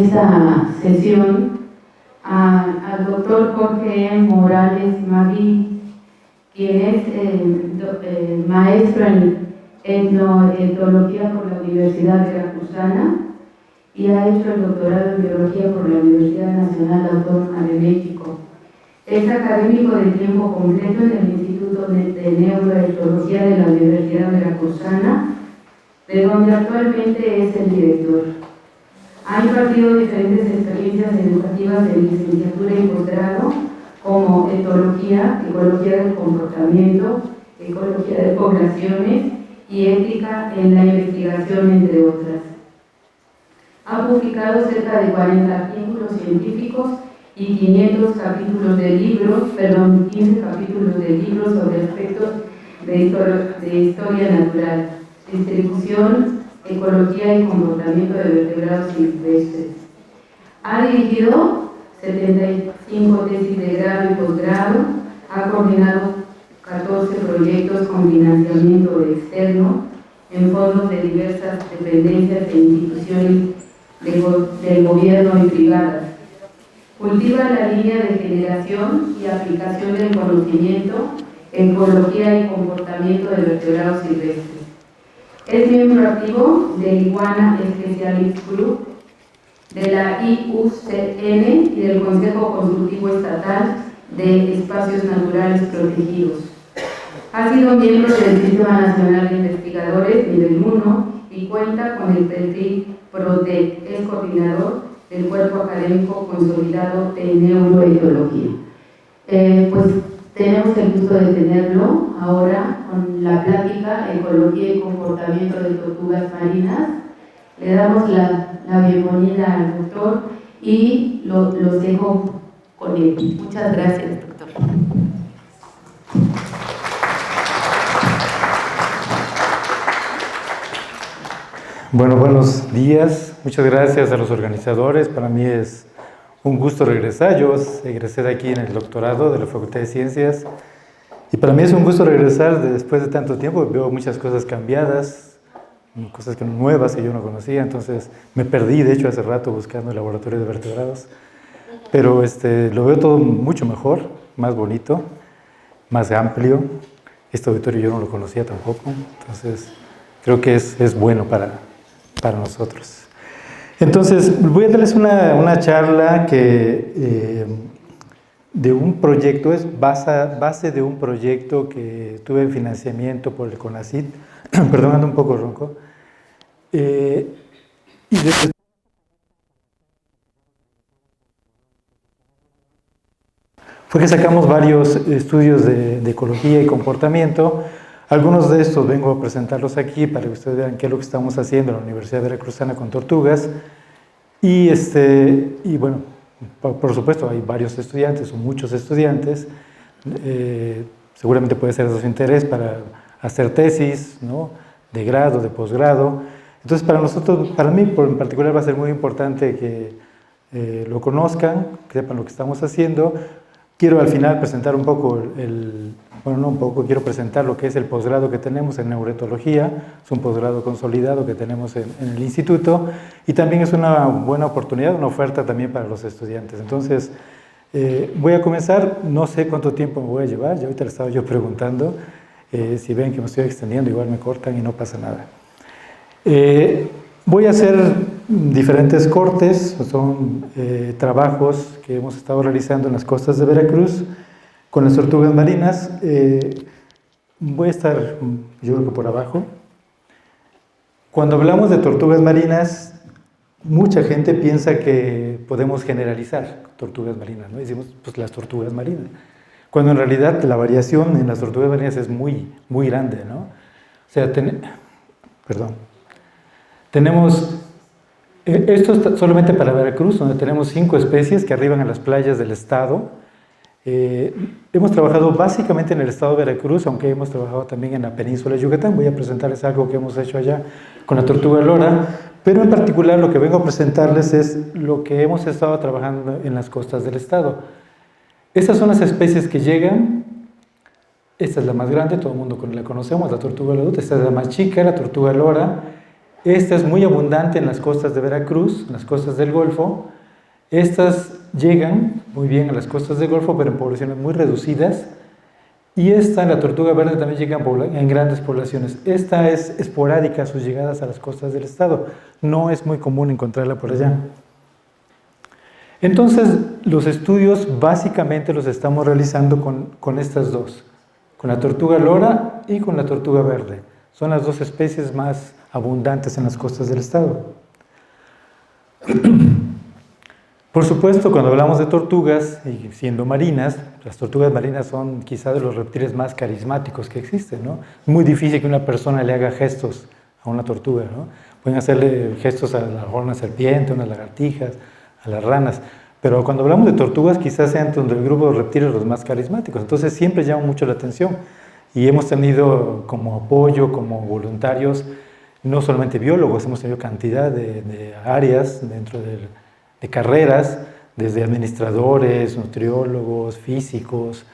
esta sesión al doctor Jorge Morales Magui, quien es maestro en etnoetología por la Universidad Veracruzana y ha hecho el doctorado en biología por la Universidad Nacional Autónoma de México. Es académico de tiempo completo en el Instituto de Neuroetología de la Universidad Veracruzana, de donde actualmente es el director. Ha impartido diferentes experiencias educativas de licenciatura y posgrado, como etología, ecología del comportamiento, ecología de poblaciones y ética en la investigación, entre otras. Ha publicado cerca de 40 artículos científicos y 15 capítulos de libros sobre aspectos de historia natural, distribución, ecología y comportamiento de vertebrados silvestres. Ha dirigido 75 tesis de grado y posgrado, ha coordinado 14 proyectos con financiamiento externo en fondos de diversas dependencias e instituciones del gobierno y privadas. Cultiva la línea de generación y aplicación del conocimiento, ecología y comportamiento de vertebrados silvestres. Es miembro activo del Iguana Specialist Group, de la IUCN y del Consejo Consultivo Estatal de Espacios Naturales Protegidos. Ha sido miembro del Sistema Nacional de Investigadores Nivel 1 y cuenta con el perfil PROTEC. Es coordinador del Cuerpo Académico Consolidado de Neuroetología. Pues tenemos el gusto de tenerlo ahora con la plática Ecología y Comportamiento de Tortugas Marinas. Le damos la bienvenida al doctor y los dejo con él. Muchas gracias, doctor. Bueno, buenos días. Muchas gracias a los organizadores. Para mí es un gusto regresar. Yo egresé de aquí en el doctorado de la Facultad de Ciencias y para mí es un gusto regresar después de tanto tiempo. Veo muchas cosas cambiadas, cosas nuevas que yo no conocía, entonces me perdí, de hecho, hace rato buscando el laboratorio de vertebrados, pero lo veo todo mucho mejor, más bonito, más amplio. Este auditorio yo no lo conocía tampoco, entonces creo que es bueno para nosotros. Entonces, voy a darles una charla que de un proyecto, es base de un proyecto que tuve en financiamiento por el CONACYT, perdón, ando un poco ronco, y después fue que sacamos varios estudios de ecología y comportamiento. Algunos de estos vengo a presentarlos aquí para que ustedes vean qué es lo que estamos haciendo en la Universidad Veracruzana con tortugas. Y bueno, por supuesto hay varios estudiantes o muchos estudiantes. Seguramente puede ser de su interés para hacer tesis, ¿no?, de grado, de posgrado. Entonces para mí en particular va a ser muy importante que lo conozcan, que sepan lo que estamos haciendo. Quiero al final presentar un poco quiero presentar lo que es el posgrado que tenemos en neuroetología. Es un posgrado consolidado que tenemos en el instituto y también es una buena oportunidad, una oferta también para los estudiantes. Entonces, voy a comenzar, no sé cuánto tiempo me voy a llevar, ya ahorita le estaba yo preguntando, si ven que me estoy extendiendo, igual me cortan y no pasa nada. Voy a hacer diferentes cortes, son trabajos que hemos estado realizando en las costas de Veracruz con las tortugas marinas. Voy a estar, yo creo que por abajo. Cuando hablamos de tortugas marinas, mucha gente piensa que podemos generalizar tortugas marinas, ¿no? Decimos, pues las tortugas marinas, cuando en realidad la variación en las tortugas marinas es muy, muy grande, ¿no? O sea, tenemos, esto es solamente para Veracruz, donde tenemos 5 especies que arriban a las playas del estado. Hemos trabajado básicamente en el estado de Veracruz, aunque hemos trabajado también en la península de Yucatán. Voy a presentarles algo que hemos hecho allá con la tortuga lora, pero en particular lo que vengo a presentarles es lo que hemos estado trabajando en las costas del estado. Estas son las especies que llegan. Esta es la más grande, todo el mundo la conocemos, la tortuga lora. Esta es la más chica, la tortuga lora. Esta es muy abundante en las costas de Veracruz, en las costas del Golfo. Estas llegan muy bien a las costas del Golfo, pero en poblaciones muy reducidas. Y esta, la tortuga verde, también llega en grandes poblaciones. Esta es esporádica sus llegadas a las costas del estado. No es muy común encontrarla por allá. Entonces, los estudios básicamente los estamos realizando con estas dos. Con la tortuga lora y con la tortuga verde. Son las dos especies más abundantes en las costas del estado. Por supuesto, cuando hablamos de tortugas, y siendo marinas, las tortugas marinas son quizá de los reptiles más carismáticos que existen, ¿no? Es muy difícil que una persona le haga gestos a una tortuga, ¿no? Pueden hacerle gestos a una serpiente, a unas lagartijas, a las ranas, pero cuando hablamos de tortugas quizás sean dentro del grupo de reptiles los más carismáticos, entonces siempre llama mucho la atención y hemos tenido como apoyo, como voluntarios, no solamente biólogos, hemos tenido cantidad de áreas dentro de carreras, desde administradores, nutriólogos, físicos,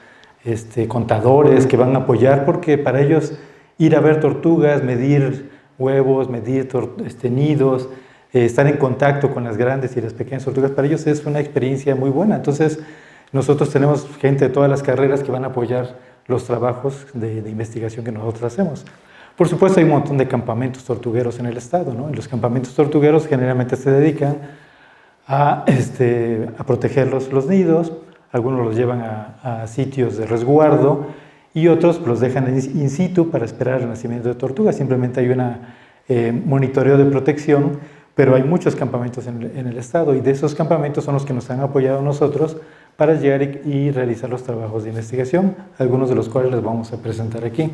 contadores que van a apoyar, porque para ellos ir a ver tortugas, medir huevos, medir nidos, estar en contacto con las grandes y las pequeñas tortugas, para ellos es una experiencia muy buena. Entonces, nosotros tenemos gente de todas las carreras que van a apoyar los trabajos de investigación que nosotros hacemos. Por supuesto, hay un montón de campamentos tortugueros en el estado, ¿no? Y los campamentos tortugueros generalmente se dedican a proteger los nidos, algunos los llevan a sitios de resguardo y otros los dejan in situ para esperar el nacimiento de tortugas. Simplemente hay un monitoreo de protección, pero hay muchos campamentos en el estado y de esos campamentos son los que nos han apoyado a nosotros para llegar y realizar los trabajos de investigación, algunos de los cuales les vamos a presentar aquí.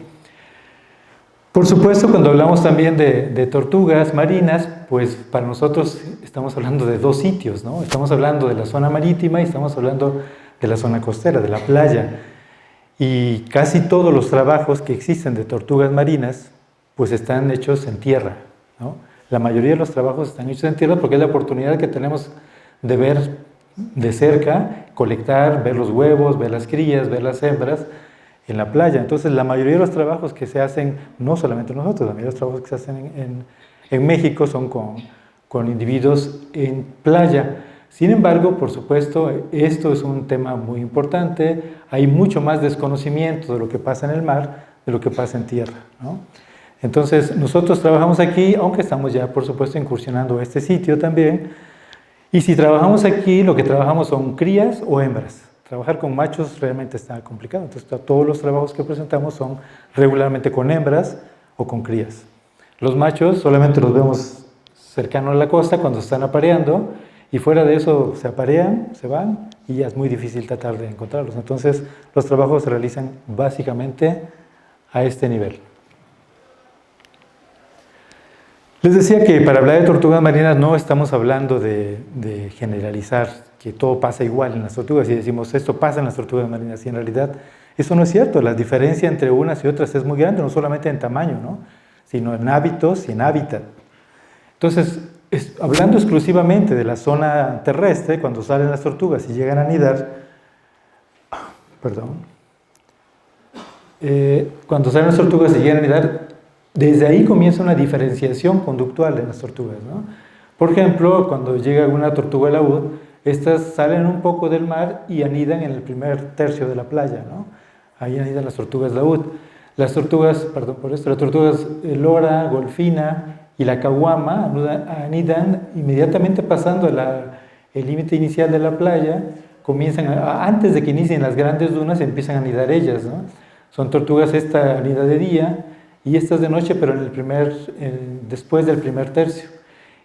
Por supuesto, cuando hablamos también de tortugas marinas, pues para nosotros estamos hablando de dos sitios, ¿no? Estamos hablando de la zona marítima y estamos hablando de la zona costera, de la playa. Y casi todos los trabajos que existen de tortugas marinas, pues están hechos en tierra, ¿no? La mayoría de los trabajos están hechos en tierra porque es la oportunidad que tenemos de ver de cerca, colectar, ver los huevos, ver las crías, ver las hembras en la playa. Entonces, la mayoría de los trabajos que se hacen, no solamente nosotros, la mayoría de los trabajos que se hacen en México son con individuos en playa. Sin embargo, por supuesto, esto es un tema muy importante. Hay mucho más desconocimiento de lo que pasa en el mar, de lo que pasa en tierra, ¿no? Entonces, nosotros trabajamos aquí, aunque estamos ya, por supuesto, incursionando a este sitio también. Y si trabajamos aquí, lo que trabajamos son crías o hembras. Trabajar con machos realmente está complicado. Entonces, todos los trabajos que presentamos son regularmente con hembras o con crías. Los machos solamente los vemos cercanos a la costa cuando están apareando y fuera de eso se aparean, se van y ya es muy difícil tratar de encontrarlos. Entonces, los trabajos se realizan básicamente a este nivel. Les decía que para hablar de tortugas marinas no estamos hablando de generalizar que todo pasa igual en las tortugas y decimos esto pasa en las tortugas marinas y en realidad eso no es cierto. La diferencia entre unas y otras es muy grande, no solamente en tamaño, ¿no? Sino en hábitos y en hábitat. Entonces, hablando exclusivamente de la zona terrestre, cuando salen las tortugas y llegan a anidar, cuando salen las tortugas y llegan a anidar, desde ahí comienza una diferenciación conductual en las tortugas, ¿no? Por ejemplo, cuando llega una tortuga laúd, estas salen un poco del mar y anidan en el primer tercio de la playa, ¿no? Ahí anidan las tortugas laúd. Las tortugas lora, golfina y la caguama anidan inmediatamente pasando el límite inicial de la playa, antes de que inicien las grandes dunas, empiezan a anidar ellas, ¿no? Son tortugas, esta anida de día y estas de noche, pero después del primer tercio.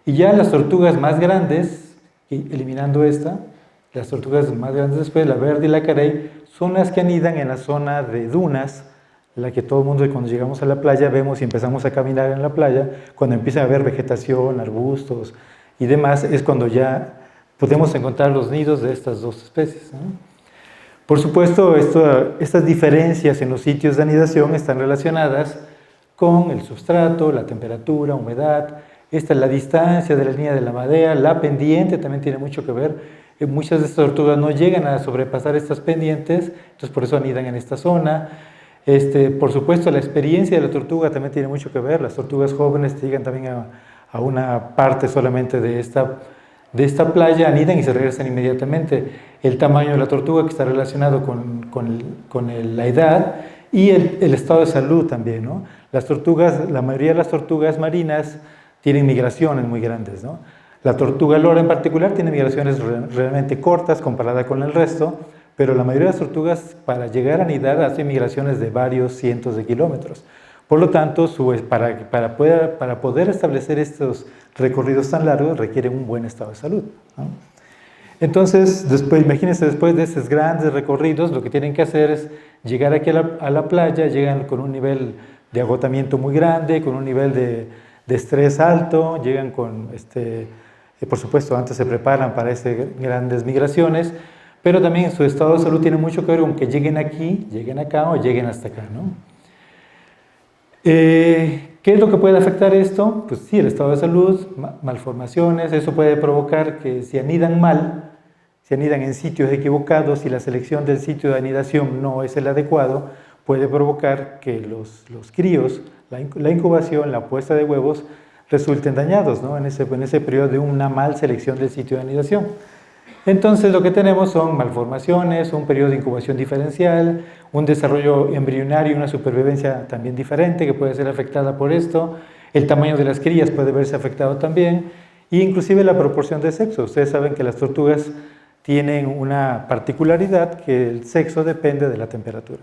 Y ya las tortugas más grandes, eliminando las tortugas más grandes después, la verde y la carey, son las que anidan en la zona de dunas, la que todo el mundo cuando llegamos a la playa vemos y empezamos a caminar en la playa, cuando empieza a haber vegetación, arbustos y demás, es cuando ya podemos encontrar los nidos de estas dos especies, ¿no? Por supuesto, estas diferencias en los sitios de anidación están relacionadas con el sustrato, la temperatura, humedad, la distancia de la línea de la madera, la pendiente también tiene mucho que ver. Muchas de estas tortugas no llegan a sobrepasar estas pendientes, entonces por eso anidan en esta zona. Por supuesto, la experiencia de la tortuga también tiene mucho que ver. Las tortugas jóvenes llegan también a una parte solamente de esta playa, anidan y se regresan inmediatamente. El tamaño de la tortuga, que está relacionado con la edad y el estado de salud también, ¿no? Las tortugas, la mayoría de las tortugas marinas tienen migraciones muy grandes, ¿no? La tortuga lora en particular tiene migraciones realmente cortas comparada con el resto, pero la mayoría de las tortugas, para llegar a anidar, hacen migraciones de varios cientos de kilómetros. Por lo tanto, para poder establecer estos recorridos tan largos, requieren un buen estado de salud, ¿no? Entonces, imagínense, después de esos grandes recorridos, lo que tienen que hacer es llegar aquí a la playa, llegan con un nivel de agotamiento muy grande, con un nivel de estrés alto, llegan con, por supuesto, antes se preparan para esas grandes migraciones, pero también su estado de salud tiene mucho que ver con que lleguen aquí, lleguen acá o lleguen hasta acá, ¿no? ¿Qué es lo que puede afectar esto? Pues sí, el estado de salud, malformaciones, eso puede provocar que si anidan mal, si anidan en sitios equivocados, si la selección del sitio de anidación no es el adecuado, puede provocar que los críos, la incubación, la puesta de huevos, resulten dañados, ¿no? en ese periodo de una mal selección del sitio de anidación. Entonces lo que tenemos son malformaciones, un periodo de incubación diferencial, un desarrollo embrionario y una supervivencia también diferente que puede ser afectada por esto, el tamaño de las crías puede verse afectado también, e inclusive la proporción de sexo. Ustedes saben que las tortugas tienen una particularidad, que el sexo depende de la temperatura.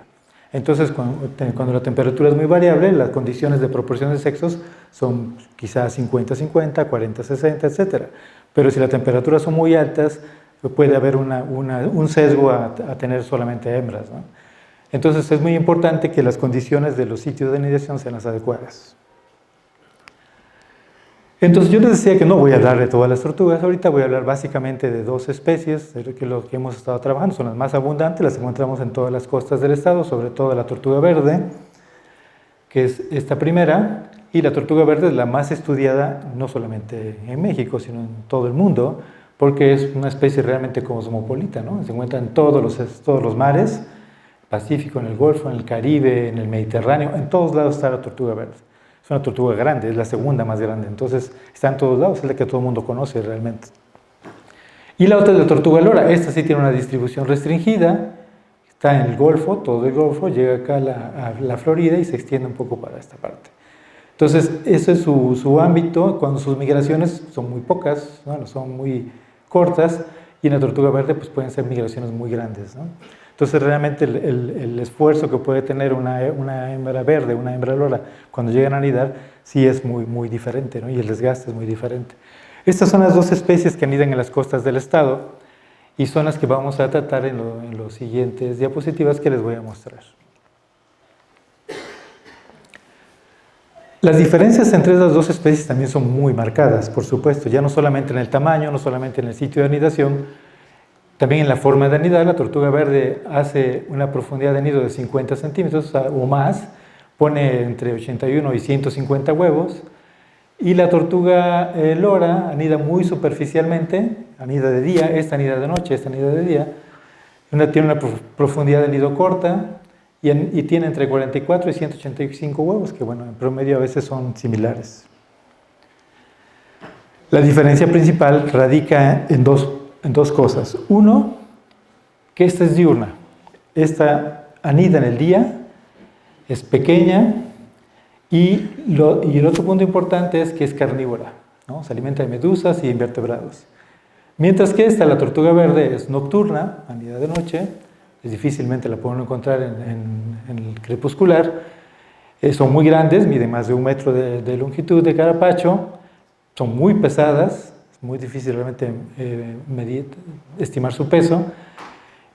Entonces, cuando la temperatura es muy variable, las condiciones de proporción de sexos son quizás 50-50, 40-60, etc. Pero si las temperaturas son muy altas, puede haber un sesgo a tener solamente hembras, ¿no? Entonces, es muy importante que las condiciones de los sitios de anidación sean las adecuadas. Entonces, yo les decía que no voy a hablar de todas las tortugas, ahorita voy a hablar básicamente de 2 especies, que lo que hemos estado trabajando, son las más abundantes, las encontramos en todas las costas del estado, sobre todo la tortuga verde, que es esta primera, y la tortuga verde es la más estudiada, no solamente en México, sino en todo el mundo, porque es una especie realmente cosmopolita, ¿no? Se encuentra en todos los mares, Pacífico, en el Golfo, en el Caribe, en el Mediterráneo, en todos lados está la tortuga verde. Es una tortuga grande, es la segunda más grande, entonces está en todos lados, es la que todo el mundo conoce realmente. Y la otra es la tortuga lora, esta sí tiene una distribución restringida, está en el Golfo, todo el Golfo, llega acá a la Florida y se extiende un poco para esta parte. Entonces, ese es su ámbito, cuando sus migraciones son muy pocas, ¿no? Son muy cortas, y en la tortuga verde pues pueden ser migraciones muy grandes, ¿no? Entonces, realmente el esfuerzo que puede tener una hembra verde, una hembra lora, cuando llegan a anidar, sí es muy, muy diferente, ¿no? Y el desgaste es muy diferente. Estas son las 2 especies que anidan en las costas del estado y son las que vamos a tratar en los siguientes diapositivas que les voy a mostrar. Las diferencias entre esas 2 especies también son muy marcadas, por supuesto, ya no solamente en el tamaño, no solamente en el sitio de anidación, también en la forma de anidar. La tortuga verde hace una profundidad de nido de 50 centímetros o más, pone entre 81 y 150 huevos, y la tortuga lora anida muy superficialmente, anida de día, esta anida de noche, esta anida de día, tiene una profundidad de nido corta y tiene entre 44 y 185 huevos, que bueno, en promedio a veces son similares. La diferencia principal radica en dos cosas. Uno, que esta es diurna. Esta anida en el día, es pequeña, y el otro punto importante es que es carnívora, ¿no? Se alimenta de medusas y invertebrados. Mientras que esta, la tortuga verde, es nocturna, anida de noche, difícilmente la pueden encontrar en el crepuscular, son muy grandes, miden más de 1 metro de longitud de carapacho, son muy pesadas, es muy difícil realmente estimar su peso,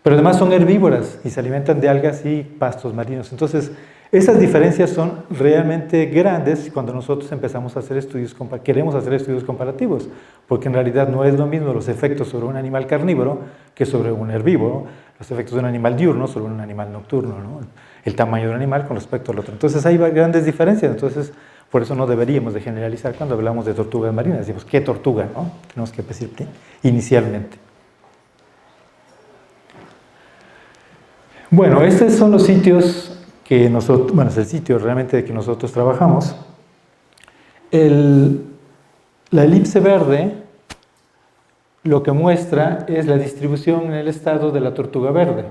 pero además son herbívoras y se alimentan de algas y pastos marinos. Entonces, esas diferencias son realmente grandes cuando nosotros empezamos a hacer queremos hacer estudios comparativos, porque en realidad no es lo mismo los efectos sobre un animal carnívoro que sobre un herbívoro, los efectos de un animal diurno sobre un animal nocturno, ¿no? El tamaño de un animal con respecto al otro. Entonces hay grandes diferencias, entonces por eso no deberíamos de generalizar cuando hablamos de tortugas marinas. Decimos, ¿qué tortuga? ¿No? Tenemos que decir inicialmente. Bueno, estos son los sitios que nosotros, bueno, es el sitio realmente de que nosotros trabajamos. La elipse verde lo que muestra es la distribución en el estado de la tortuga verde.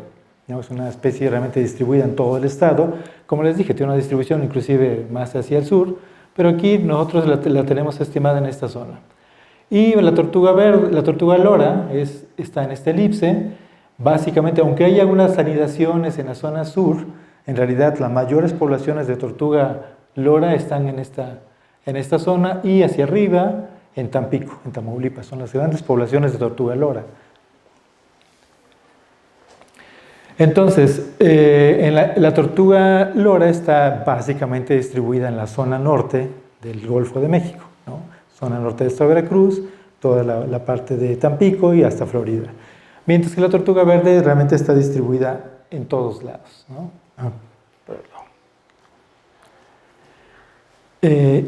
¿No? Es una especie realmente distribuida en todo el estado. Como les dije, tiene una distribución inclusive más hacia el sur, pero aquí nosotros la tenemos estimada en esta zona. Y la tortuga verde, la tortuga lora está en esta elipse. Básicamente, aunque hay algunas anidaciones en la zona sur, en realidad las mayores poblaciones de tortuga lora están en esta zona y hacia arriba en Tampico, en Tamaulipas. Son las grandes poblaciones de tortuga lora. Entonces, la tortuga lora está básicamente distribuida en la zona norte del Golfo de México, ¿no? Zona norte de Veracruz, toda la parte de Tampico y hasta Florida. Mientras que la tortuga verde realmente está distribuida en todos lados, ¿no?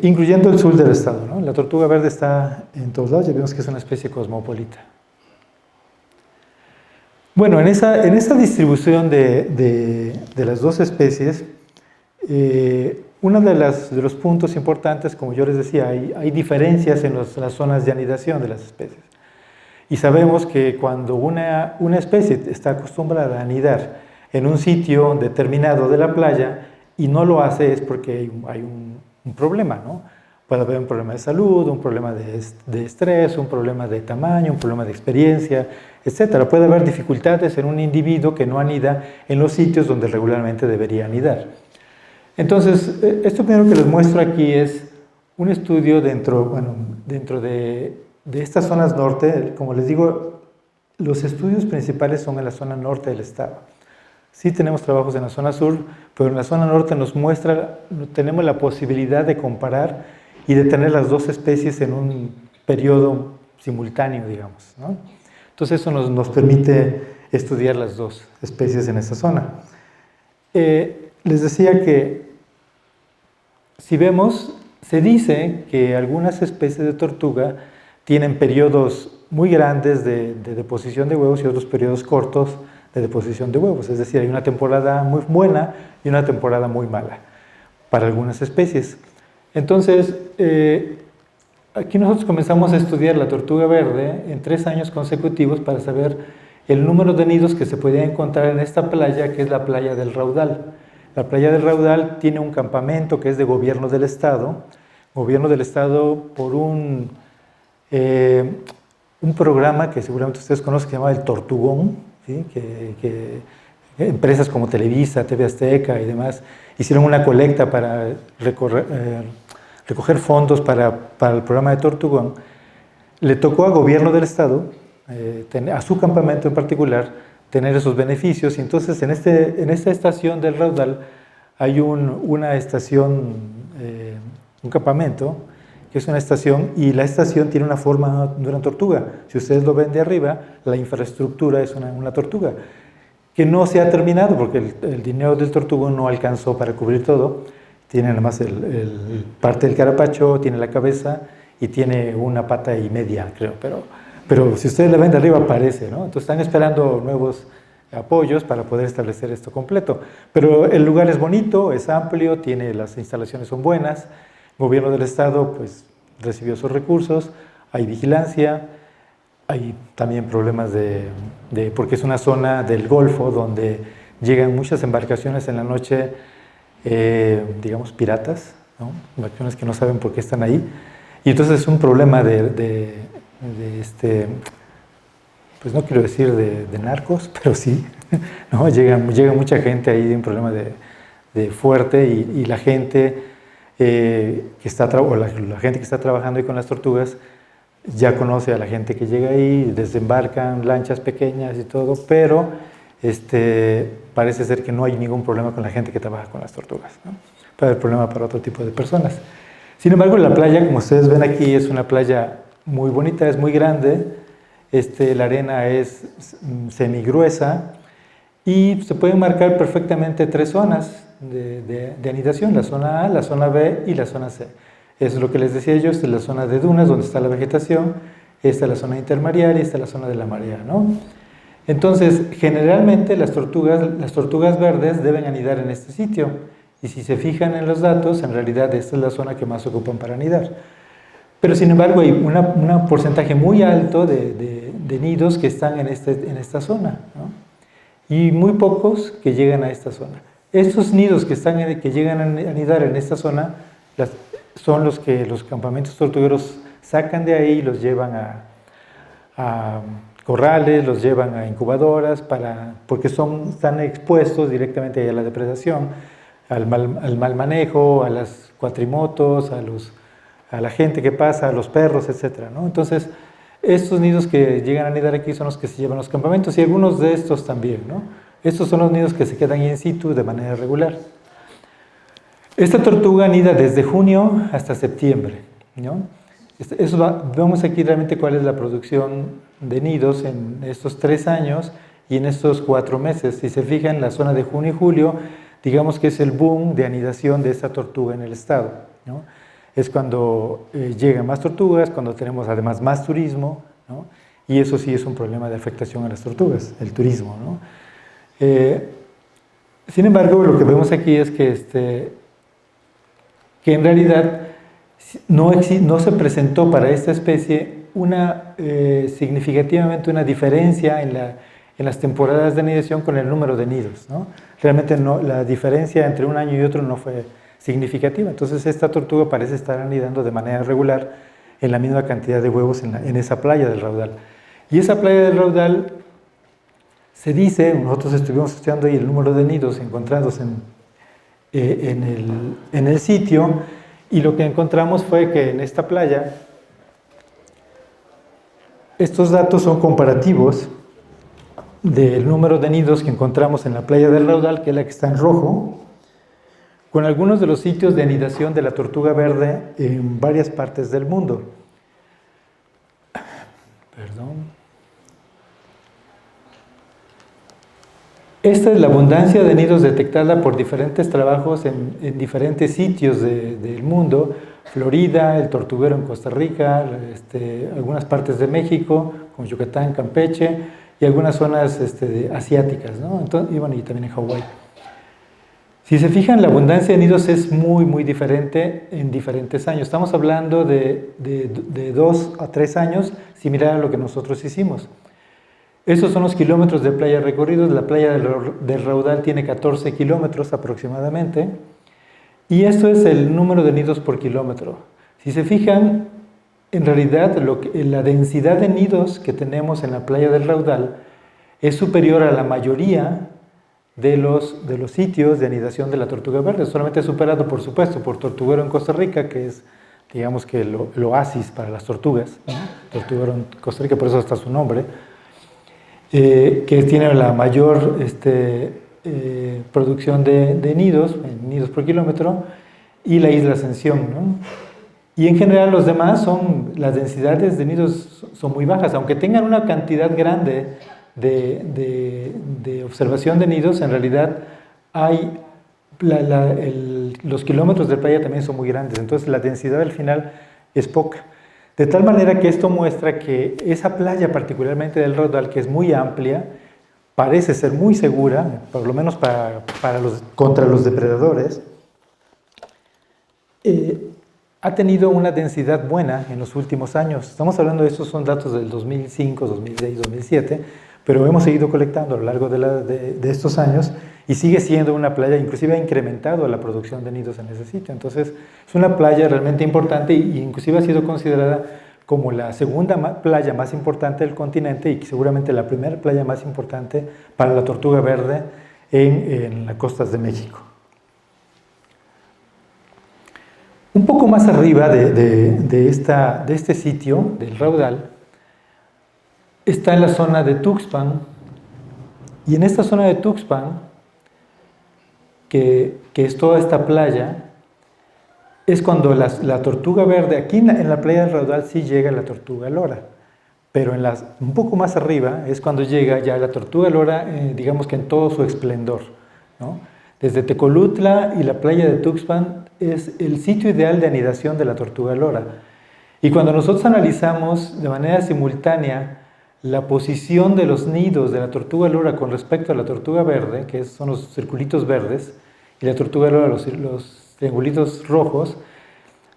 Incluyendo el sur del estado, ¿no? La tortuga verde está en todos lados, ya vemos que es una especie cosmopolita. Bueno, en esa distribución de las dos especies, uno de los puntos importantes, como yo les decía, hay diferencias en las zonas de anidación de las especies. Y sabemos que cuando una especie está acostumbrada a anidar en un sitio determinado de la playa y no lo hace es porque hay un problema, ¿no? Puede haber un problema de salud, un problema de estrés, un problema de tamaño, un problema de experiencia, etc. Puede haber dificultades en un individuo que no anida en los sitios donde regularmente debería anidar. Entonces, esto primero que les muestro aquí es un estudio dentro de estas zonas norte. Como les digo, los estudios principales son en la zona norte del estado. Sí tenemos trabajos en la zona sur, pero en la zona norte tenemos la posibilidad de comparar y de tener las dos especies en un periodo simultáneo, digamos, ¿no? Entonces eso nos permite estudiar las dos especies en esa zona. Les decía que si vemos, se dice que algunas especies de tortuga tienen periodos muy grandes de deposición de huevos y otros periodos cortos de deposición de huevos. Es decir, hay una temporada muy buena y una temporada muy mala para algunas especies. Entonces, aquí nosotros comenzamos a estudiar la tortuga verde en 3 años consecutivos para saber el número de nidos que se podían encontrar en esta playa, que es la playa del Raudal. La playa del Raudal tiene un campamento que es de gobierno del estado por un programa que seguramente ustedes conocen que se llama el Tortugón, ¿sí? que empresas como Televisa, TV Azteca y demás hicieron una colecta para recoger fondos para el programa de Tortugón. Le tocó al gobierno del estado, a su campamento en particular, tener esos beneficios. Y entonces en esta estación del Raudal hay una estación, un campamento, que es una estación, y la estación tiene una forma de una tortuga. Si ustedes lo ven de arriba, la infraestructura es una tortuga, que no se ha terminado porque el dinero del tortugo no alcanzó para cubrir todo. Tiene nada más parte del carapacho, tiene la cabeza y tiene una pata y media, creo. Pero si ustedes la ven de arriba, parece, ¿no? Entonces están esperando nuevos apoyos para poder establecer esto completo. Pero el lugar es bonito, es amplio, las instalaciones son buenas. El gobierno del estado pues recibió sus recursos, hay vigilancia, hay también problemas porque es una zona del Golfo donde llegan muchas embarcaciones en la noche, digamos piratas, ¿no? Embarcaciones que no saben por qué están ahí. Y entonces es un problema pues no quiero decir de narcos, pero sí, ¿no? Llega mucha gente ahí, un problema de fuerte y la gente la gente que está trabajando ahí con las tortugas ya conoce a la gente que llega ahí, desembarcan lanchas pequeñas y todo, pero parece ser que no hay ningún problema con la gente que trabaja con las tortugas, ¿no? Puede haber problema para otro tipo de personas. Sin embargo, la playa, como ustedes ven aquí, es una playa muy bonita, es muy grande, la arena es semigruesa y se pueden marcar perfectamente 3 zonas de anidación, la zona A, la zona B y la zona C. Eso es lo que les decía yo, esta es la zona de dunas donde está la vegetación, esta es la zona intermareal y esta es la zona de la marea, ¿no? Entonces, generalmente las tortugas verdes deben anidar en este sitio y si se fijan en los datos, en realidad esta es la zona que más ocupan para anidar. Pero sin embargo hay un porcentaje muy alto de nidos que están en esta zona, ¿no? Y muy pocos que llegan a esta zona. Estos nidos que llegan a anidar en esta zona son los que los campamentos tortugueros sacan de ahí y los llevan a corrales, los llevan a incubadoras, porque están expuestos directamente a la depredación, al mal manejo, a las cuatrimotos, a la gente que pasa, a los perros, etc., ¿no? Entonces, estos nidos que llegan a anidar aquí son los que se llevan a los campamentos y algunos de estos también, ¿no? Estos son los nidos que se quedan in situ de manera regular. Esta tortuga anida desde junio hasta septiembre, ¿no? Vemos aquí realmente cuál es la producción de nidos en estos 3 años y en estos 4 meses. Si se fijan, la zona de junio y julio, digamos que es el boom de anidación de esta tortuga en el estado, ¿no? Es cuando llegan más tortugas, cuando tenemos además más turismo, ¿no? Y eso sí es un problema de afectación a las tortugas, el turismo, ¿no? Sin embargo, lo que vemos aquí es que en realidad no se presentó para esta especie significativamente una diferencia en las temporadas de anidación con el número de nidos, ¿no? Realmente la diferencia entre un año y otro no fue significativa. Entonces esta tortuga parece estar anidando de manera regular en la misma cantidad de huevos en esa playa del Raudal. Y esa playa del Raudal se dice, nosotros estuvimos estudiando ahí el número de nidos encontrados en el sitio, y lo que encontramos fue que en esta playa, estos datos son comparativos del número de nidos que encontramos en la playa del Raudal, que es la que está en rojo, con algunos de los sitios de anidación de la tortuga verde en varias partes del mundo. Perdón. Esta es la abundancia de nidos detectada por diferentes trabajos en diferentes sitios del mundo: Florida, el tortuguero en Costa Rica, algunas partes de México, como Yucatán, Campeche, y algunas zonas asiáticas, ¿no? Entonces, y también en Hawái. Si se fijan, la abundancia de nidos es muy, muy diferente en diferentes años. Estamos hablando de 2 a 3 años, similar a lo que nosotros hicimos. Estos son los kilómetros de playa recorridos. La playa del Raudal tiene 14 kilómetros aproximadamente. Y esto es el número de nidos por kilómetro. Si se fijan, en realidad la densidad de nidos que tenemos en la playa del Raudal es superior a la mayoría de los sitios de anidación de la tortuga verde, solamente superado, por supuesto, por Tortuguero en Costa Rica, que es, digamos que el oasis para las tortugas, ¿no? Tortuguero en Costa Rica, por eso está su nombre, que tiene la mayor producción de nidos por kilómetro, y la isla Ascensión, ¿no? Y en general los demás las densidades de nidos son muy bajas, aunque tengan una cantidad grande de observación de nidos, en realidad los kilómetros de playa también son muy grandes, entonces la densidad al final es poca. De tal manera que esto muestra que esa playa, particularmente del Raudal, que es muy amplia, parece ser muy segura, por lo menos contra los depredadores, ha tenido una densidad buena en los últimos años. Estamos hablando de estos son datos del 2005, 2006, 2007, pero hemos seguido colectando a lo largo de estos años y sigue siendo una playa, inclusive ha incrementado la producción de nidos en ese sitio. Entonces es una playa realmente importante y inclusive ha sido considerada como la segunda playa más importante del continente y seguramente la primera playa más importante para la tortuga verde en las costas de México. Un poco más arriba de este sitio, del Raudal, está en la zona de Tuxpan, y en esta zona de Tuxpan, que es toda esta playa, es cuando la tortuga verde, aquí en la playa del Raudal sí llega la tortuga lora, pero un poco más arriba es cuando llega ya la tortuga lora, digamos que en todo su esplendor, ¿no? Desde Tecolutla y la playa de Tuxpan es el sitio ideal de anidación de la tortuga lora. Y cuando nosotros analizamos de manera simultánea la posición de los nidos de la tortuga lora con respecto a la tortuga verde, que son los circulitos verdes, y la tortuga lora los triangulitos rojos,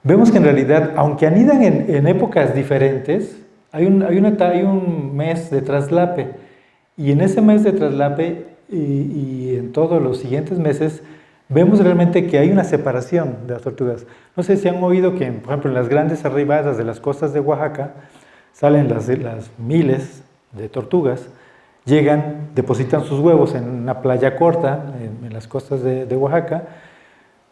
vemos que en realidad, aunque anidan en épocas diferentes, hay un mes de traslape. Y en ese mes de traslape y en todos los siguientes meses, vemos realmente que hay una separación de las tortugas. No sé si han oído que, por ejemplo, en las grandes arribadas de las costas de Oaxaca, salen las miles de tortugas, llegan, depositan sus huevos en una playa corta, en las costas de Oaxaca,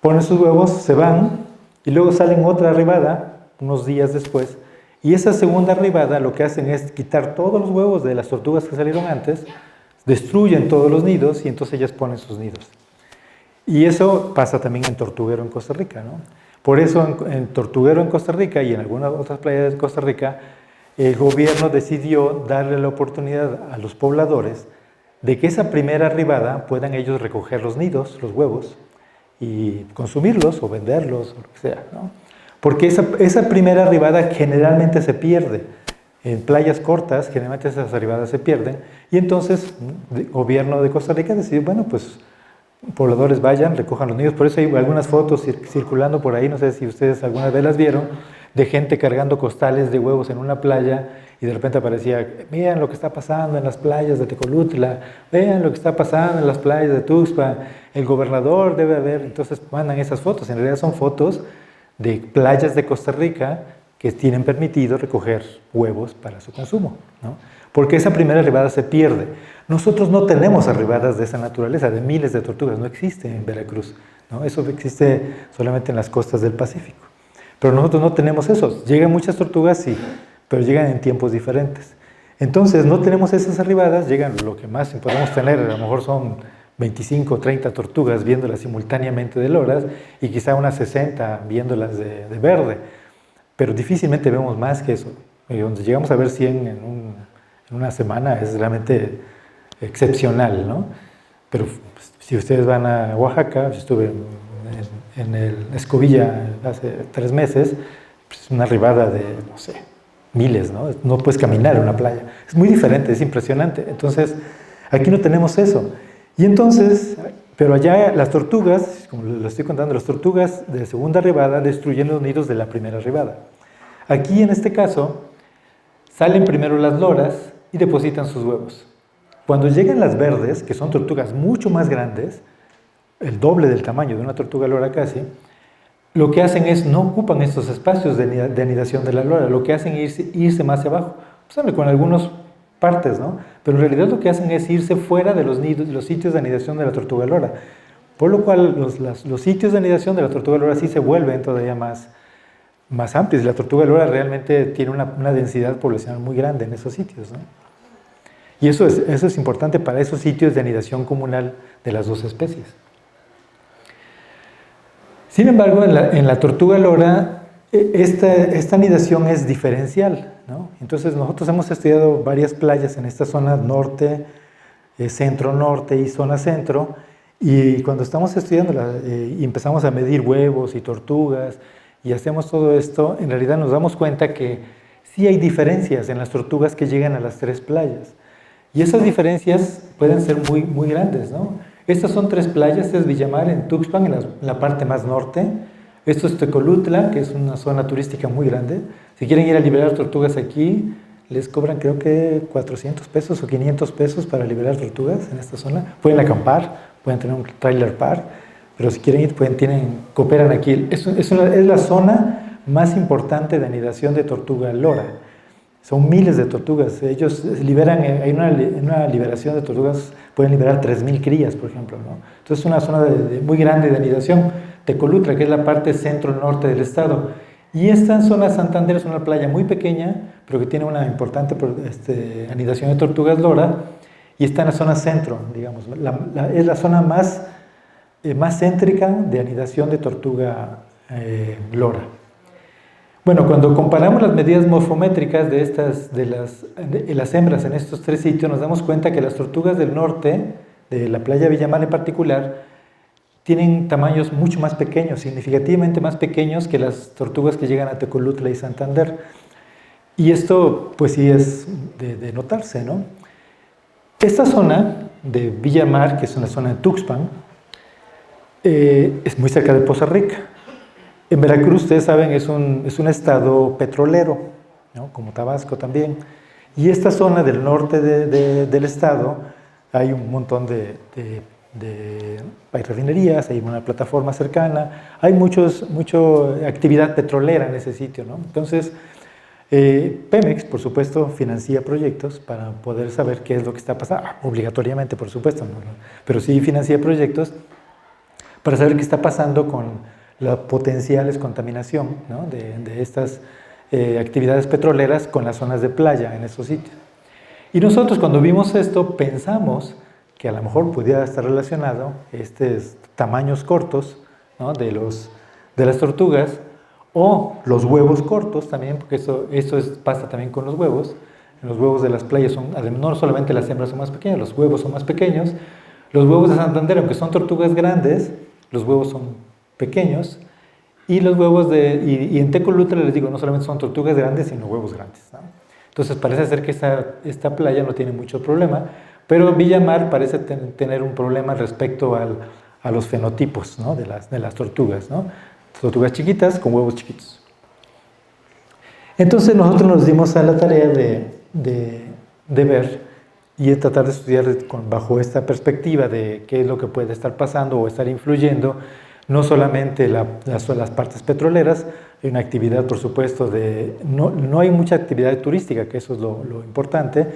ponen sus huevos, se van, y luego salen otra arribada, unos días después, y esa segunda arribada lo que hacen es quitar todos los huevos de las tortugas que salieron antes, destruyen todos los nidos, y entonces ellas ponen sus nidos. Y eso pasa también en Tortuguero en Costa Rica, ¿no? Por eso en Tortuguero en Costa Rica y en algunas otras playas de Costa Rica, el gobierno decidió darle la oportunidad a los pobladores de que esa primera arribada puedan ellos recoger los nidos, los huevos, y consumirlos o venderlos, o lo que sea, ¿no? Porque esa primera arribada generalmente se pierde. En playas cortas, generalmente esas arribadas se pierden, y entonces el gobierno de Costa Rica decidió, bueno, pues pobladores vayan, recojan los nidos. Por eso hay algunas fotos circulando por ahí, no sé si ustedes alguna vez las vieron, de gente cargando costales de huevos en una playa, y de repente aparecía, vean lo que está pasando en las playas de Tecolutla, vean lo que está pasando en las playas de Tuxpan, el gobernador debe haber. Entonces mandan esas fotos, en realidad son fotos de playas de Costa Rica que tienen permitido recoger huevos para su consumo, ¿no? Porque esa primera arribada se pierde. Nosotros no tenemos arribadas de esa naturaleza, de miles de tortugas, no existe en Veracruz, ¿no? Eso existe solamente en las costas del Pacífico. Pero nosotros no tenemos eso. Llegan muchas tortugas, sí, pero llegan en tiempos diferentes. Entonces no tenemos esas arribadas, llegan lo que más podemos tener, a lo mejor son 25 o 30 tortugas viéndolas simultáneamente de loras, y quizá unas 60 viéndolas de verde. Pero difícilmente vemos más que eso. Donde llegamos a ver 100 en una semana es realmente excepcional, ¿no? Pero pues, si ustedes van a Oaxaca, yo estuve en el Escobilla hace 3 meses, pues una arribada de, no sé, miles, ¿no? No puedes caminar en una playa. Es muy diferente, es impresionante. Entonces, aquí no tenemos eso. Y entonces, pero allá las tortugas, como lo estoy contando, las tortugas de segunda arribada destruyen los nidos de la primera arribada. Aquí, en este caso, salen primero las loras y depositan sus huevos. Cuando llegan las verdes, que son tortugas mucho más grandes, el doble del tamaño de una tortuga lora casi, lo que hacen es, no ocupan estos espacios de anidación de la lora, lo que hacen es irse más hacia abajo, pues, con algunas partes, ¿no? Pero en realidad lo que hacen es irse fuera de los nidos, los sitios de anidación de la tortuga lora, por lo cual los sitios de anidación de la tortuga lora sí se vuelven todavía más amplios. La tortuga lora realmente tiene una densidad poblacional muy grande en esos sitios, ¿no? Y eso es importante para esos sitios de anidación comunal de las dos especies. Sin embargo, en la tortuga lora, esta anidación es diferencial, ¿no? Entonces, nosotros hemos estudiado varias playas en esta zona norte, centro-norte y zona centro, y cuando estamos estudiándola y empezamos a medir huevos y tortugas, y hacemos todo esto, en realidad nos damos cuenta que sí hay diferencias en las tortugas que llegan a las 3 playas. Y esas diferencias pueden ser muy, muy grandes, ¿no? Estas son 3 playas, esta es Villamar en Tuxpan, en la parte más norte. Esto es Tecolutla, que es una zona turística muy grande. Si quieren ir a liberar tortugas aquí, les cobran creo que 400 pesos o 500 pesos para liberar tortugas en esta zona. Pueden acampar, pueden tener un trailer park, pero si quieren ir, cooperan aquí. Es la zona más importante de anidación de tortuga lora. Son miles de tortugas. Ellos liberan, en una liberación de tortugas pueden liberar 3,000 crías, por ejemplo, ¿no? Entonces es una zona muy grande de anidación. Tecolutla, que es la parte centro-norte del estado. Y esta zona de Santander es una playa muy pequeña, pero que tiene una importante anidación de tortugas lora, y está en la zona centro, digamos. Es la zona más céntrica de anidación de tortuga lora. Bueno, cuando comparamos las medidas morfométricas de las hembras en estos 3 sitios, nos damos cuenta que las tortugas del norte, de la playa Villamar en particular, tienen tamaños mucho más pequeños, significativamente más pequeños que las tortugas que llegan a Tecolutla y Santander. Y esto, pues sí es de notarse, ¿no? Esta zona de Villamar, que es una zona de Tuxpan, es muy cerca de Poza Rica. En Veracruz, ustedes saben, es un estado petrolero, ¿no? Como Tabasco también. Y esta zona del norte del estado hay un montón hay refinerías, hay una plataforma cercana, hay mucha actividad petrolera en ese sitio, ¿no? Entonces, Pemex, por supuesto, financia proyectos para poder saber qué es lo que está pasando, obligatoriamente, por supuesto, ¿no? Pero sí financia proyectos para saber qué está pasando con las potenciales contaminación, ¿no? de estas actividades petroleras con las zonas de playa en esos sitios. Y nosotros cuando vimos esto pensamos que a lo mejor pudiera estar relacionado estos tamaños cortos, ¿no? de las tortugas, o los huevos cortos también, porque pasa también con los huevos. Los huevos de las playas no solamente las hembras son más pequeñas, los huevos son más pequeños. Los huevos de Santander, aunque son tortugas grandes, los huevos son pequeños. Y los huevos y en Tecolutla, les digo, no solamente son tortugas grandes, sino huevos grandes, ¿no? Entonces parece ser que esta playa no tiene mucho problema, pero Villamar parece tener un problema respecto a los fenotipos, ¿no? de las tortugas, ¿no? Tortugas chiquitas con huevos chiquitos. Entonces nosotros nos dimos a la tarea de ver y de tratar de estudiar bajo esta perspectiva de qué es lo que puede estar pasando o estar influyendo, no solamente las partes petroleras, hay una actividad, por supuesto, no hay mucha actividad turística, que eso es lo importante.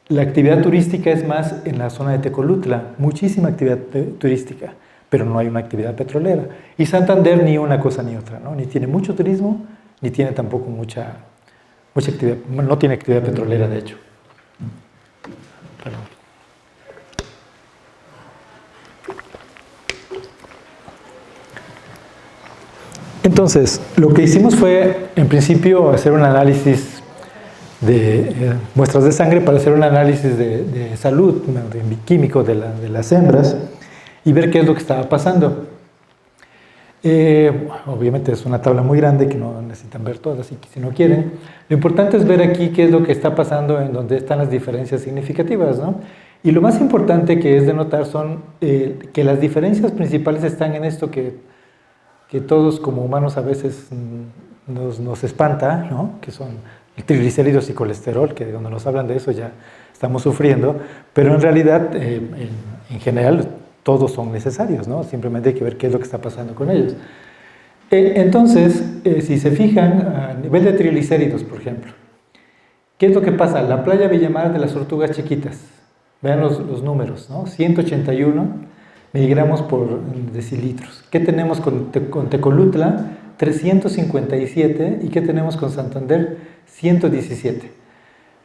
La actividad turística es más en la zona de Tecolutla, muchísima actividad turística, pero no hay una actividad petrolera. Y Santander ni una cosa ni otra, ¿no? Ni tiene mucho turismo, ni tiene tampoco mucha actividad, no tiene actividad petrolera, de hecho. Perdón. Entonces, lo que hicimos fue, en principio, hacer un análisis de muestras de sangre para hacer un análisis de salud, químico de las hembras y ver qué es lo que estaba pasando. Obviamente es una tabla muy grande que no necesitan ver todas, así que si no quieren. Lo importante es ver aquí qué es lo que está pasando en donde están las diferencias significativas, ¿no? Y lo más importante que es de notar son que las diferencias principales están en esto que todos como humanos a veces nos espanta, ¿no? Que son triglicéridos y colesterol, que cuando nos hablan de eso ya estamos sufriendo, pero en realidad, en general, todos son necesarios, ¿no? Simplemente hay que ver qué es lo que está pasando con ellos. Entonces, si se fijan, a nivel de triglicéridos, por ejemplo, ¿qué es lo que pasa? La playa Villamar de las tortugas chiquitas, vean los números, ¿no? 181 miligramos por decilitros. ¿Qué tenemos con Tecolutla? 357. ¿Y qué tenemos con Santander? 117.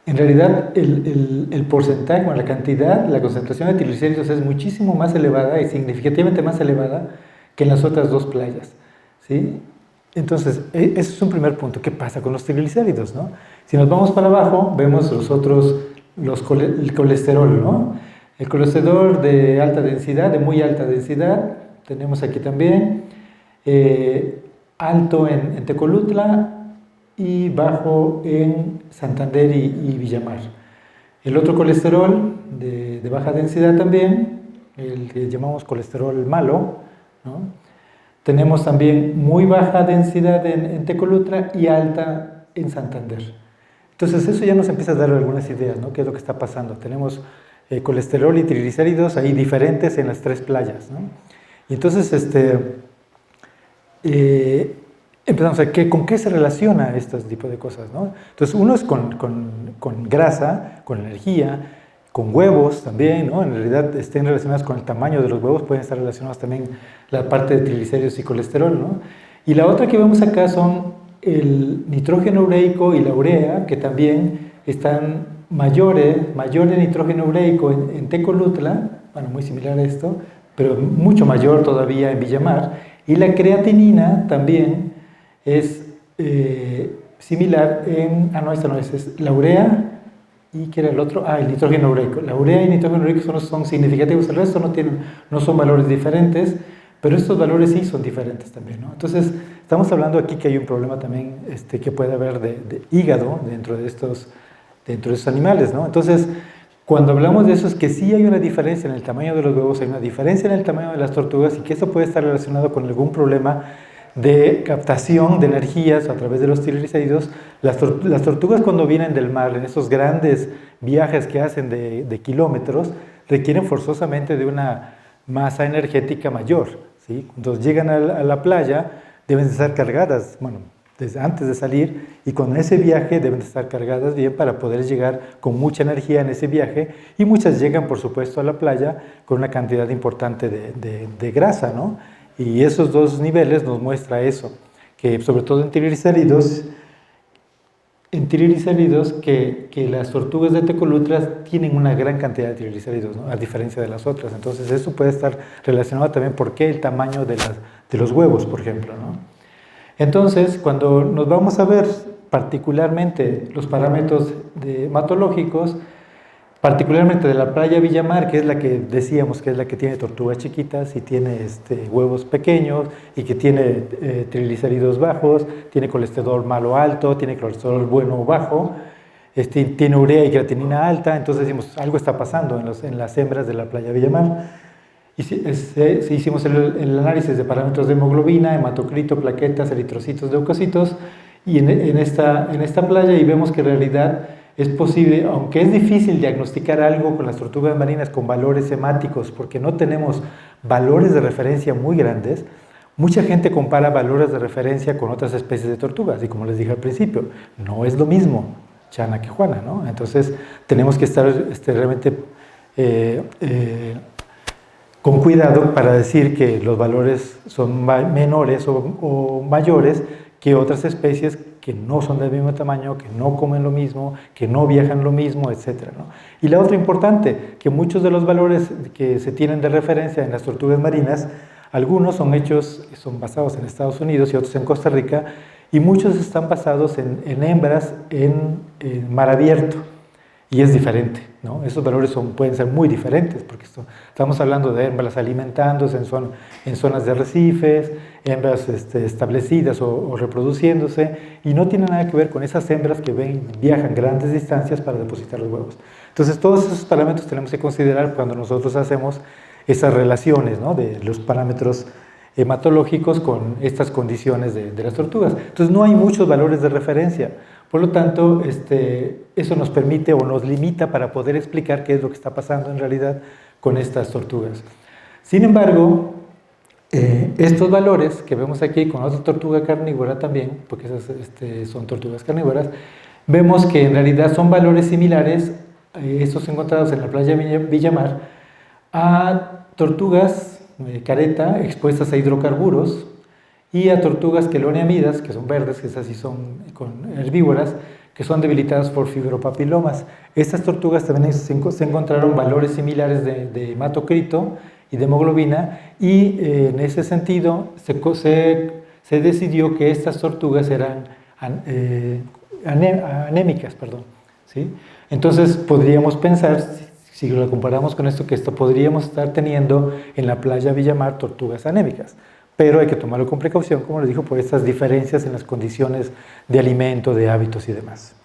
En realidad, el porcentaje, la cantidad, la concentración de triglicéridos es muchísimo más elevada y significativamente más elevada que en las otras dos playas, ¿sí? Entonces, ese es un primer punto. ¿Qué pasa con los triglicéridos, no? Si nos vamos para abajo, vemos el colesterol, ¿no? El colesterol de alta densidad, de muy alta densidad, tenemos aquí también, alto en Tecolutla y bajo en Santander y Villamar. El otro colesterol de baja densidad también, el que llamamos colesterol malo, ¿no? Tenemos también muy baja densidad en Tecolutla y alta en Santander. Entonces eso ya nos empieza a dar algunas ideas, ¿no? ¿Qué es lo que está pasando? Tenemos colesterol y triglicéridos ahí diferentes en las tres playas, ¿no? Y entonces empezamos a ver con qué se relaciona este tipo de cosas, ¿no? Entonces uno es con grasa, con energía, con huevos también, ¿no? En realidad estén relacionados con el tamaño de los huevos, pueden estar relacionados también la parte de triglicéridos y colesterol, ¿no? Y la otra que vemos acá son el nitrógeno ureico y la urea, que también están mayor nitrógeno ureico en Tecolutla, bueno, muy similar a esto, pero mucho mayor todavía en Villamar, y la creatinina también es similar esta no es la urea, y ¿qué era el otro? El nitrógeno ureico. La urea y el nitrógeno ureico son significativos, el resto no son valores diferentes, pero estos valores sí son diferentes también, ¿no? Entonces, estamos hablando aquí que hay un problema también que puede haber de hígado dentro de estos animales, ¿no? Entonces, cuando hablamos de eso es que sí hay una diferencia en el tamaño de los huevos, hay una diferencia en el tamaño de las tortugas y que eso puede estar relacionado con algún problema de captación de energías a través de los triglicéridos. Las tortugas cuando vienen del mar, en esos grandes viajes que hacen de kilómetros, requieren forzosamente de una masa energética mayor, ¿sí? Entonces llegan a la playa, deben de estar cargadas, bueno, desde antes de salir, y con ese viaje deben de estar cargadas bien para poder llegar con mucha energía en ese viaje, y muchas llegan por supuesto a la playa con una cantidad importante de grasa, ¿no? Y esos dos niveles nos muestra eso, que sobre todo en triglicéridos, que las tortugas de tecolutras tienen una gran cantidad de triglicéridos, ¿no? A diferencia de las otras. Entonces eso puede estar relacionado también por qué el tamaño de los huevos, por ejemplo, ¿no? Entonces, cuando nos vamos a ver particularmente los parámetros hematológicos, particularmente de la playa Villamar, que es la que decíamos que es la que tiene tortugas chiquitas y tiene huevos pequeños y que tiene triglicéridos bajos, tiene colesterol malo alto, tiene colesterol bueno o bajo, tiene urea y creatinina alta, entonces decimos, algo está pasando en las hembras de la playa Villamar. Y hicimos el análisis de parámetros de hemoglobina, hematocrito, plaquetas, eritrocitos, leucocitos, y en esta playa, y vemos que en realidad es posible, aunque es difícil diagnosticar algo con las tortugas marinas con valores hemáticos, porque no tenemos valores de referencia muy grandes, mucha gente compara valores de referencia con otras especies de tortugas, y como les dije al principio, no es lo mismo Chana que Juana, ¿no? Entonces tenemos que estar realmente con cuidado para decir que los valores son menores o mayores que otras especies que no son del mismo tamaño, que no comen lo mismo, que no viajan lo mismo, etc., ¿no? Y la otra importante, que muchos de los valores que se tienen de referencia en las tortugas marinas, algunos son basados en Estados Unidos y otros en Costa Rica, y muchos están basados en hembras en mar abierto. Y es diferente, ¿no? Esos valores pueden ser muy diferentes, porque estamos hablando de hembras alimentándose en zonas de arrecifes, hembras establecidas o reproduciéndose, y no tiene nada que ver con esas hembras que viajan grandes distancias para depositar los huevos. Entonces, todos esos parámetros tenemos que considerar cuando nosotros hacemos esas relaciones, ¿no? De los parámetros hematológicos con estas condiciones de las tortugas. Entonces, no hay muchos valores de referencia. Por lo tanto, eso nos permite o nos limita para poder explicar qué es lo que está pasando en realidad con estas tortugas. Sin embargo, estos valores que vemos aquí con otra tortuga carnívora también, porque esas son tortugas carnívoras, vemos que en realidad son valores similares, estos encontrados en la playa Villamar, a tortugas careta expuestas a hidrocarburos, y a tortugas queloniamidas, que son verdes, que esas sí son herbívoras, que son debilitadas por fibropapilomas. Estas tortugas también se encontraron valores similares de hematocrito y de hemoglobina, y en ese sentido se decidió que estas tortugas eran anémicas, ¿sí? Entonces podríamos pensar, si lo comparamos con esto, que podríamos estar teniendo en la playa Villamar tortugas anémicas. Pero hay que tomarlo con precaución, como les digo, por estas diferencias en las condiciones de alimento, de hábitos y demás.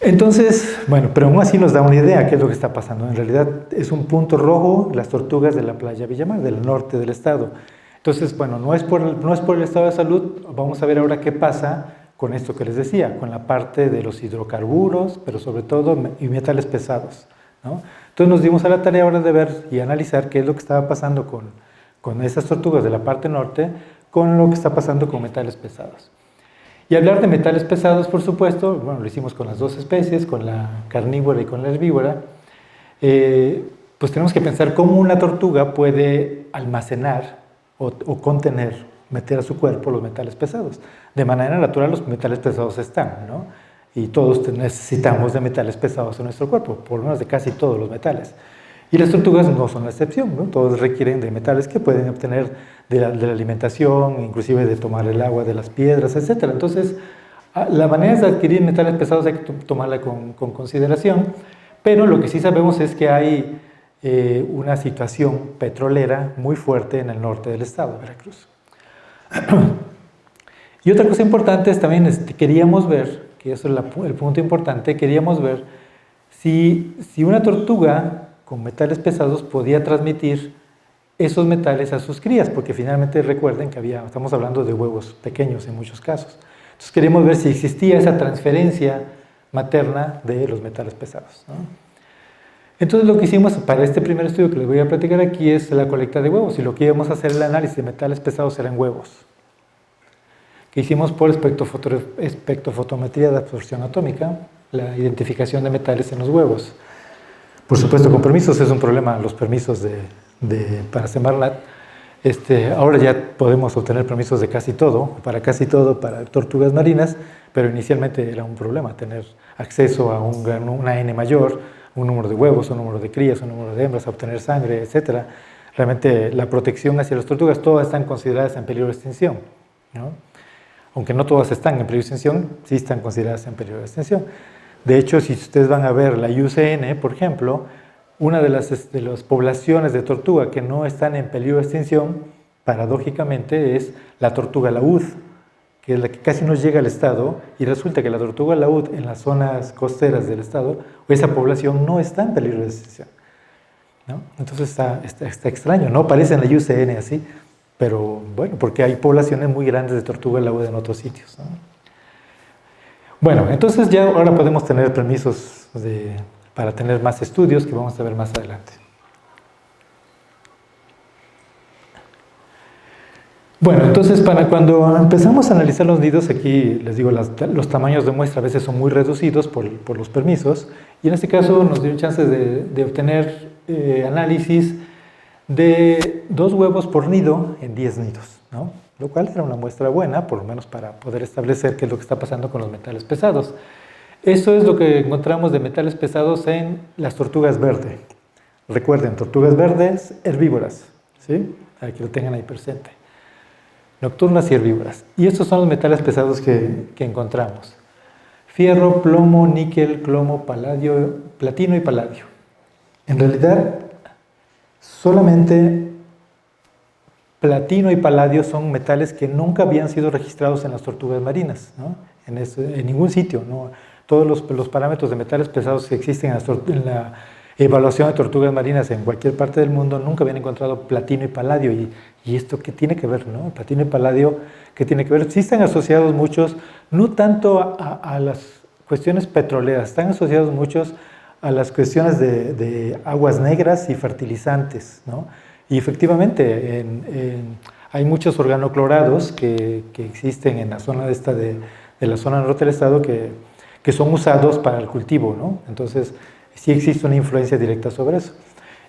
Entonces, bueno, pero aún así nos da una idea de qué es lo que está pasando. En realidad es un punto rojo las tortugas de la playa Villamar, del norte del estado. Entonces, bueno, no es por el estado de salud. Vamos a ver ahora qué pasa con esto que les decía, con la parte de los hidrocarburos, pero sobre todo y metales pesados, ¿no? Entonces nos dimos a la tarea ahora de ver y analizar qué es lo que estaba pasando con esas tortugas de la parte norte, con lo que está pasando con metales pesados. Y hablar de metales pesados, por supuesto, bueno, lo hicimos con las dos especies, con la carnívora y con la herbívora, pues tenemos que pensar cómo una tortuga puede almacenar o contener, meter a su cuerpo los metales pesados. De manera natural los metales pesados están, ¿no? Y todos necesitamos de metales pesados en nuestro cuerpo, por lo menos de casi todos los metales. Y las tortugas no son la excepción, ¿no? Todos requieren de metales que pueden obtener de la alimentación, inclusive de tomar el agua de las piedras, etc. Entonces, la manera de adquirir metales pesados hay que tomarla con consideración, pero lo que sí sabemos es que hay una situación petrolera muy fuerte en el norte del estado de Veracruz. Y otra cosa importante es también, queríamos ver, que eso es el punto importante, queríamos ver si una tortuga con metales pesados podía transmitir esos metales a sus crías, porque finalmente recuerden que estamos hablando de huevos pequeños en muchos casos. Entonces queremos ver si existía esa transferencia materna de los metales pesados, ¿no? Entonces lo que hicimos para este primer estudio que les voy a platicar aquí es la colecta de huevos, y lo que íbamos a hacer el análisis de metales pesados eran huevos, que hicimos por espectrofotometría de absorción atómica, la identificación de metales en los huevos. Por supuesto, con permisos es un problema los permisos para Semarnat. Ahora ya podemos obtener permisos de casi todo, para tortugas marinas, pero inicialmente era un problema tener acceso a una N mayor, un número de huevos, un número de crías, un número de hembras, a obtener sangre, etc. Realmente la protección hacia las tortugas, todas están consideradas en peligro de extinción, ¿no? Aunque no todas están en peligro de extinción, sí están consideradas en peligro de extinción. De hecho, si ustedes van a ver la IUCN, por ejemplo, una de las poblaciones de tortuga que no están en peligro de extinción, paradójicamente, es la tortuga laúd, que es la que casi no llega al estado, y resulta que la tortuga laúd en las zonas costeras del estado, esa población no está en peligro de extinción, ¿no? Entonces está extraño, no aparece en la IUCN así, pero bueno, porque hay poblaciones muy grandes de tortuga laúd en otros sitios, ¿no? Bueno, entonces ya ahora podemos tener permisos para tener más estudios que vamos a ver más adelante. Bueno, entonces para cuando empezamos a analizar los nidos, aquí les digo, los tamaños de muestra a veces son muy reducidos por los permisos, y en este caso nos dio chance de obtener análisis de 2 huevos por nido en 10 nidos, ¿no? Lo cual era una muestra buena, por lo menos para poder establecer qué es lo que está pasando con los metales pesados. Eso es lo que encontramos de metales pesados en las tortugas verde. Recuerden, tortugas verdes herbívoras, ¿sí? Para que lo tengan ahí presente. Nocturnas y herbívoras. Y estos son los metales pesados que encontramos. Fierro, plomo, níquel, cromo, paladio, platino y paladio. En realidad, solamente platino y paladio son metales que nunca habían sido registrados en las tortugas marinas, ¿no? En ningún sitio, ¿no? Todos los parámetros de metales pesados que existen en la evaluación de tortugas marinas en cualquier parte del mundo nunca habían encontrado platino y paladio. ¿Y esto qué tiene que ver, no? Platino y paladio, ¿qué tiene que ver? Sí están asociados muchos, no tanto a las cuestiones petroleras, están asociados muchos a las cuestiones de aguas negras y fertilizantes, ¿no? Y efectivamente, hay muchos organoclorados que existen en la zona de la zona norte del estado que son usados para el cultivo, ¿no? Entonces, sí existe una influencia directa sobre eso.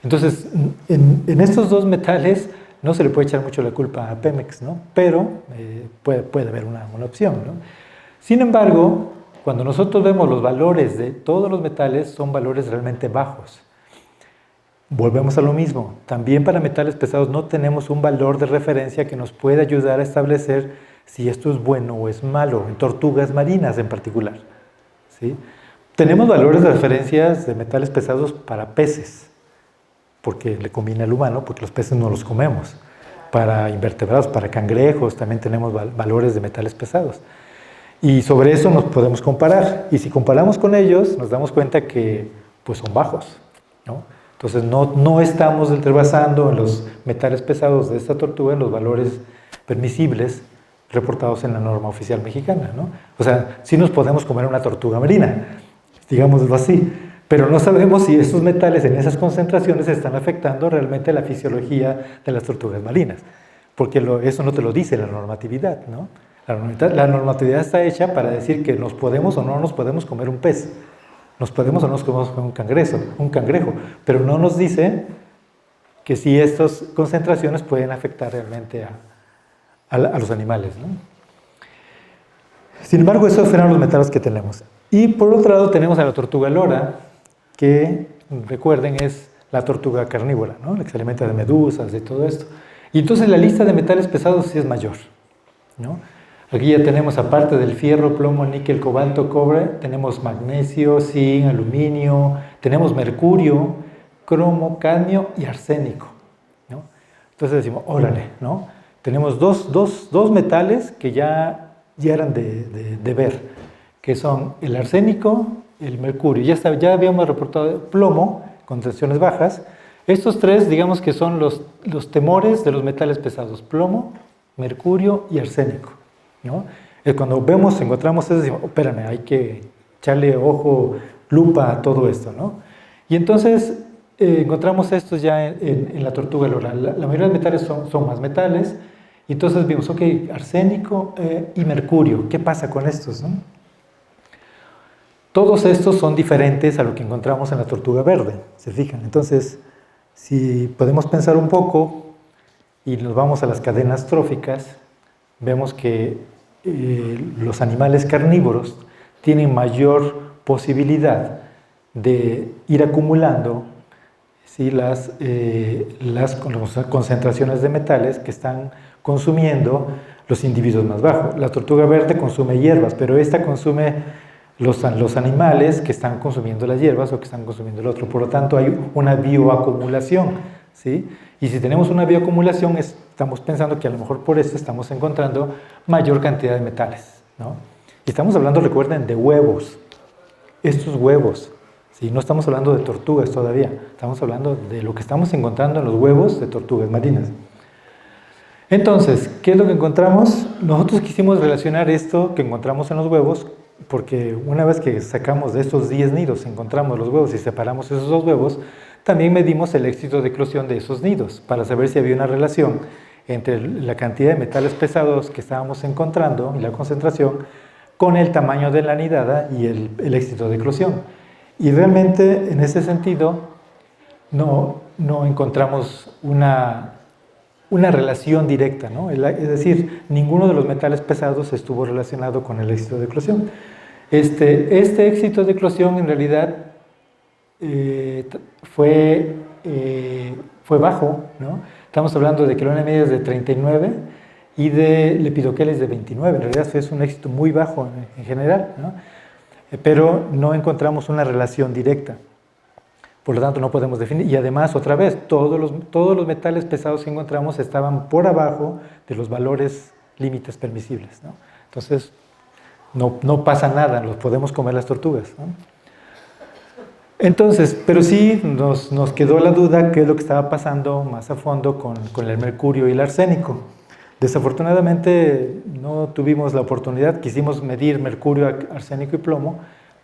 Entonces, en estos 2 metales no se le puede echar mucho la culpa a Pemex, ¿no? Pero puede haber una opción, ¿no? Sin embargo, cuando nosotros vemos los valores de todos los metales, son valores realmente bajos. Volvemos a lo mismo, también para metales pesados no tenemos un valor de referencia que nos pueda ayudar a establecer si esto es bueno o es malo, en tortugas marinas en particular, ¿sí? Tenemos valores de referencias de metales pesados para peces, porque le conviene al humano, porque los peces no los comemos. Para invertebrados, para cangrejos, también tenemos valores de metales pesados. Y sobre eso nos podemos comparar, y si comparamos con ellos, nos damos cuenta que pues, son bajos, ¿no? Entonces no estamos rebasando en los metales pesados de esta tortuga en los valores permisibles reportados en la norma oficial mexicana, ¿no? O sea, sí nos podemos comer una tortuga marina, digámoslo así, pero no sabemos si esos metales en esas concentraciones están afectando realmente la fisiología de las tortugas marinas, porque eso no te lo dice la normatividad, ¿no? La normatividad está hecha para decir que nos podemos o no nos podemos comer un pez, nos podemos o no nos podemos comer un cangrejo, pero no nos dice que si estas concentraciones pueden afectar realmente a los animales, ¿no? Sin embargo, esos fueron los metales que tenemos. Y por otro lado tenemos a la tortuga lora, que recuerden es la tortuga carnívora, ¿no? La que se alimenta de medusas, de todo esto. Y entonces la lista de metales pesados sí es mayor, ¿no? Aquí ya tenemos, aparte del fierro, plomo, níquel, cobalto, cobre, tenemos magnesio, zinc, aluminio, tenemos mercurio, cromo, cadmio y arsénico, ¿no? Entonces decimos, órale, ¿no? Tenemos dos metales que ya eran de ver, que son el arsénico, el mercurio. Ya habíamos reportado plomo, concentraciones bajas, Estos tres, digamos que son los temores de los metales pesados: plomo, mercurio y arsénico, ¿no? Cuando encontramos eso, decimos: oh, espérame, hay que echarle ojo, lupa a todo esto, ¿no? Y entonces encontramos estos ya en la tortuga lora. La mayoría de metales son más metales, y entonces vimos: ok, arsénico y mercurio, ¿qué pasa con estos, no? Todos estos son diferentes a lo que encontramos en la tortuga verde, ¿se fijan? Entonces, si podemos pensar un poco y nos vamos a las cadenas tróficas, vemos que los animales carnívoros tienen mayor posibilidad de ir acumulando, ¿sí?, las concentraciones de metales que están consumiendo los individuos más bajos. La tortuga verde consume hierbas, pero esta consume los animales que están consumiendo las hierbas o que están consumiendo el otro. Por lo tanto, hay una bioacumulación, ¿sí? Y si tenemos una bioacumulación, estamos pensando que a lo mejor por eso estamos encontrando mayor cantidad de metales, ¿no? Y estamos hablando, recuerden, de huevos. Estos huevos, ¿sí? No estamos hablando de tortugas todavía, estamos hablando de lo que estamos encontrando en los huevos de tortugas marinas. Entonces, ¿qué es lo que encontramos? Nosotros quisimos relacionar esto que encontramos en los huevos, porque una vez que sacamos de estos 10 nidos, encontramos los huevos y separamos esos 2 huevos, también medimos el éxito de eclosión de esos nidos, para saber si había una relación entre la cantidad de metales pesados que estábamos encontrando y la concentración con el tamaño de la nidada y el éxito de eclosión. Y realmente, en ese sentido, no encontramos una relación directa, ¿no? Es decir, ninguno de los metales pesados estuvo relacionado con el éxito de eclosión. Este éxito de eclosión en realidad fue bajo, ¿no? Estamos hablando de que la unidad media es de 39 y de Lepidoqueles de 29. En realidad es un éxito muy bajo en general, ¿no? Pero no encontramos una relación directa. Por lo tanto, no podemos definir. Y además, otra vez, todos los metales pesados que encontramos estaban por abajo de los valores límites permisibles, ¿no? Entonces, no pasa nada, los podemos comer las tortugas, ¿no? Entonces, pero sí nos quedó la duda qué es lo que estaba pasando más a fondo con el mercurio y el arsénico. Desafortunadamente, no tuvimos la oportunidad. Quisimos medir mercurio, arsénico y plomo,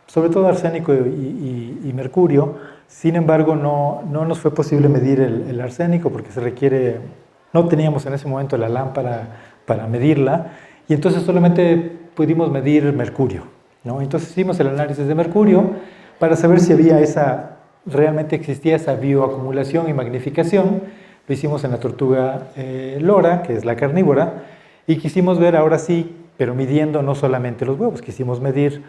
sobre todo arsénico y mercurio. Sin embargo, no nos fue posible medir el arsénico porque no teníamos en ese momento la lámpara para medirla, y entonces solamente pudimos medir mercurio, ¿no? Entonces hicimos el análisis de mercurio para saber si realmente existía esa bioacumulación y magnificación. Lo hicimos en la tortuga lora, que es la carnívora, y quisimos ver ahora sí, pero midiendo no solamente los huevos, quisimos medir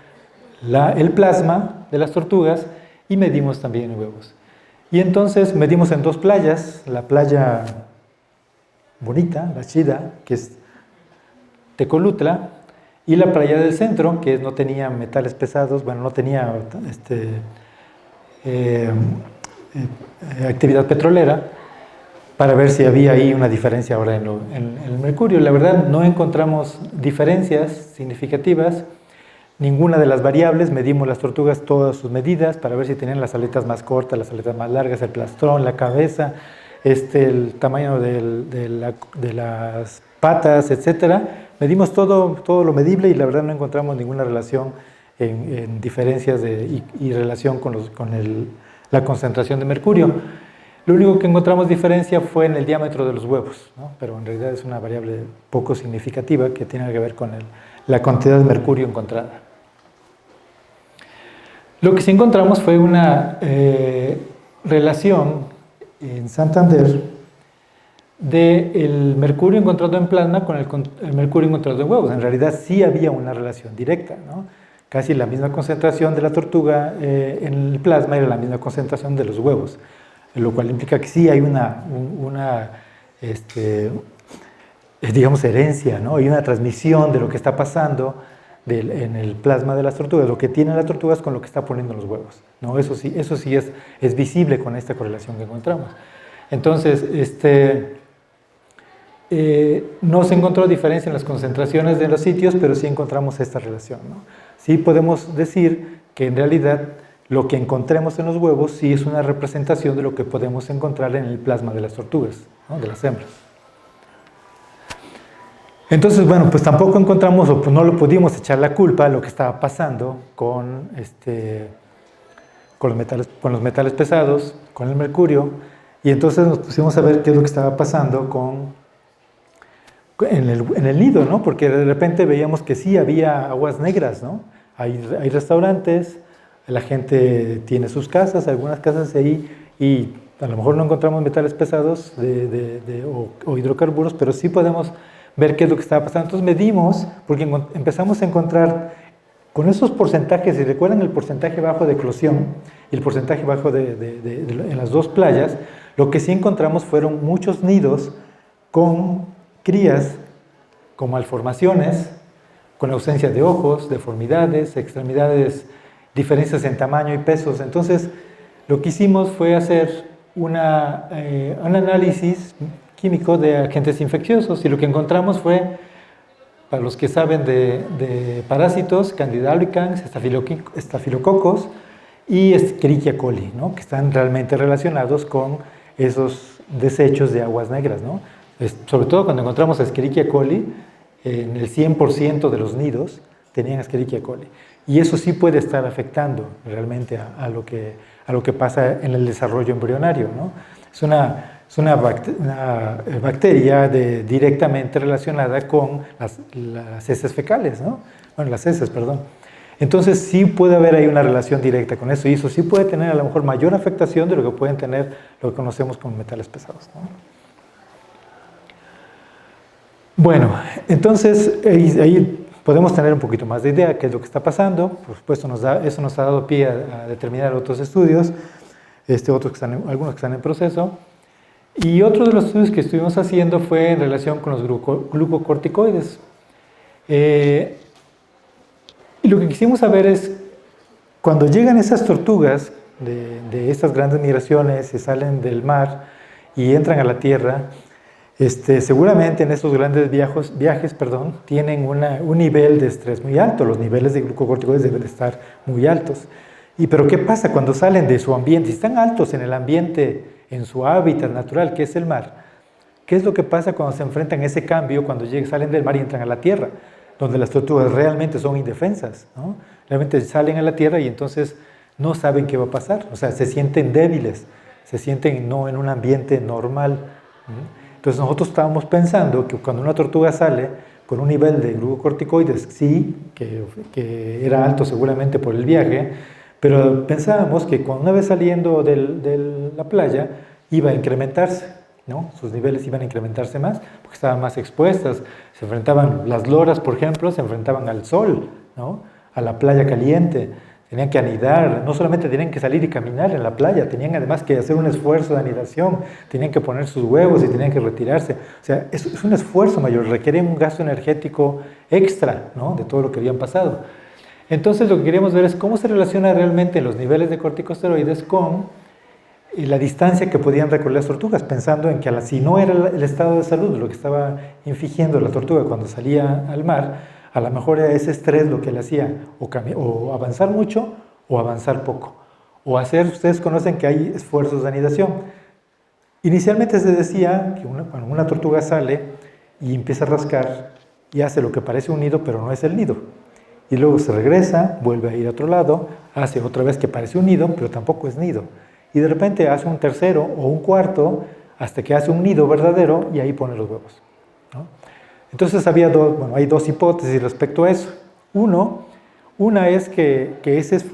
el plasma de las tortugas y medimos también huevos. Y entonces medimos en 2 playas: la playa bonita, la chida, que es Tecolutla, y la playa del centro, que no tenía metales pesados, bueno, no tenía actividad petrolera, para ver si había ahí una diferencia ahora en el mercurio. La verdad, no encontramos diferencias significativas. Ninguna de las variables. Medimos las tortugas, todas sus medidas, para ver si tenían las aletas más cortas, las aletas más largas, el plastrón, la cabeza, el tamaño de las patas, etc. Medimos todo lo medible y la verdad no encontramos ninguna relación en diferencias y relación con la concentración de mercurio. Lo único que encontramos diferencia fue en el diámetro de los huevos, ¿no? Pero en realidad es una variable poco significativa que tiene que ver con la cantidad de mercurio encontrada. Lo que sí encontramos fue una relación en Santander del mercurio encontrado en plasma con el mercurio encontrado en huevos. En realidad sí había una relación directa, ¿no? Casi la misma concentración de la tortuga en el plasma era la misma concentración de los huevos, lo cual implica que sí hay una digamos, herencia, ¿no? Hay una transmisión de lo que está pasando en el plasma de las tortugas, lo que tienen las tortugas con lo que está poniendo en los huevos, ¿no? Eso sí es visible con esta correlación que encontramos. Entonces, no se encontró diferencia en las concentraciones de los sitios, pero sí encontramos esta relación, ¿no? Sí podemos decir que en realidad lo que encontremos en los huevos sí es una representación de lo que podemos encontrar en el plasma de las tortugas, ¿no? De las hembras. Entonces, bueno, pues tampoco encontramos, o pues no lo pudimos echar la culpa a lo que estaba pasando con los metales pesados, con el mercurio, y entonces nos pusimos a ver qué es lo que estaba pasando en el nido, ¿no? Porque de repente veíamos que sí había aguas negras, ¿no? Hay restaurantes, la gente tiene sus casas, algunas casas ahí, y a lo mejor no encontramos metales pesados o hidrocarburos, pero sí podemos ver qué es lo que estaba pasando. Entonces medimos, porque empezamos a encontrar con esos porcentajes, si recuerdan el porcentaje bajo de eclosión y el porcentaje bajo en las dos playas, lo que sí encontramos fueron muchos nidos con crías con malformaciones, con ausencia de ojos, deformidades, extremidades, diferencias en tamaño y pesos. Entonces, lo que hicimos fue hacer un análisis químico de agentes infecciosos y lo que encontramos fue, para los que saben de parásitos, Candida albicans, estafilococos y Escherichia coli, ¿no? Que están realmente relacionados con esos desechos de aguas negras, ¿no? Sobre todo cuando encontramos Escherichia coli, en el 100% de los nidos tenían Escherichia coli. Y eso sí puede estar afectando realmente a lo que pasa en el desarrollo embrionario, ¿no? Es una bacteria directamente relacionada con las heces fecales, ¿no? Bueno, las heces, perdón. Entonces sí puede haber ahí una relación directa con eso, y eso sí puede tener a lo mejor mayor afectación de lo que pueden tener lo que conocemos como metales pesados, ¿no? Bueno, entonces ahí podemos tener un poquito más de idea de qué es lo que está pasando. Por supuesto, eso nos ha dado pie a determinar otros estudios, algunos que están en proceso. Y otro de los estudios que estuvimos haciendo fue en relación con los glucocorticoides. Y lo que quisimos saber es, cuando llegan esas tortugas de estas grandes migraciones, se salen del mar y entran a la tierra, seguramente en esos grandes viajes, tienen un nivel de estrés muy alto. Los niveles de glucocorticoides deben estar muy altos. Pero ¿qué pasa cuando salen de su ambiente? Si están altos en el ambiente, en su hábitat natural, que es el mar, ¿qué es lo que pasa cuando se enfrentan a ese cambio, cuando salen del mar y entran a la tierra? Donde las tortugas realmente son indefensas, ¿no? Realmente salen a la tierra y entonces no saben qué va a pasar. O sea, se sienten débiles, se sienten no en un ambiente normal, ¿no? Entonces nosotros estábamos pensando que cuando una tortuga sale con un nivel de glucocorticoides, sí, que era alto seguramente por el viaje, pero pensábamos que una vez saliendo de la playa iba a incrementarse, ¿no? Sus niveles iban a incrementarse más porque estaban más expuestas. Se enfrentaban, las loras, por ejemplo, se enfrentaban al sol, ¿no? A la playa caliente. Tenían que anidar, no solamente tenían que salir y caminar en la playa, tenían además que hacer un esfuerzo de anidación, tenían que poner sus huevos y tenían que retirarse. O sea, es un esfuerzo mayor, requiere un gasto energético extra, ¿no? De todo lo que habían pasado. Entonces lo que queríamos ver es cómo se relaciona realmente los niveles de corticosteroides con la distancia que podían recorrer las tortugas, pensando en que si no era el estado de salud lo que estaba infligiendo la tortuga cuando salía al mar, a lo mejor era ese estrés lo que le hacía o avanzar mucho o avanzar poco. O ustedes conocen que hay esfuerzos de anidación. Inicialmente se decía que cuando una tortuga sale y empieza a rascar y hace lo que parece un nido, pero no es el nido. Y luego se regresa, vuelve a ir a otro lado, hace otra vez que parece un nido, pero tampoco es nido. Y de repente hace un tercero o un cuarto hasta que hace un nido verdadero y ahí pone los huevos, ¿no? Entonces hay dos hipótesis respecto a eso. Una es que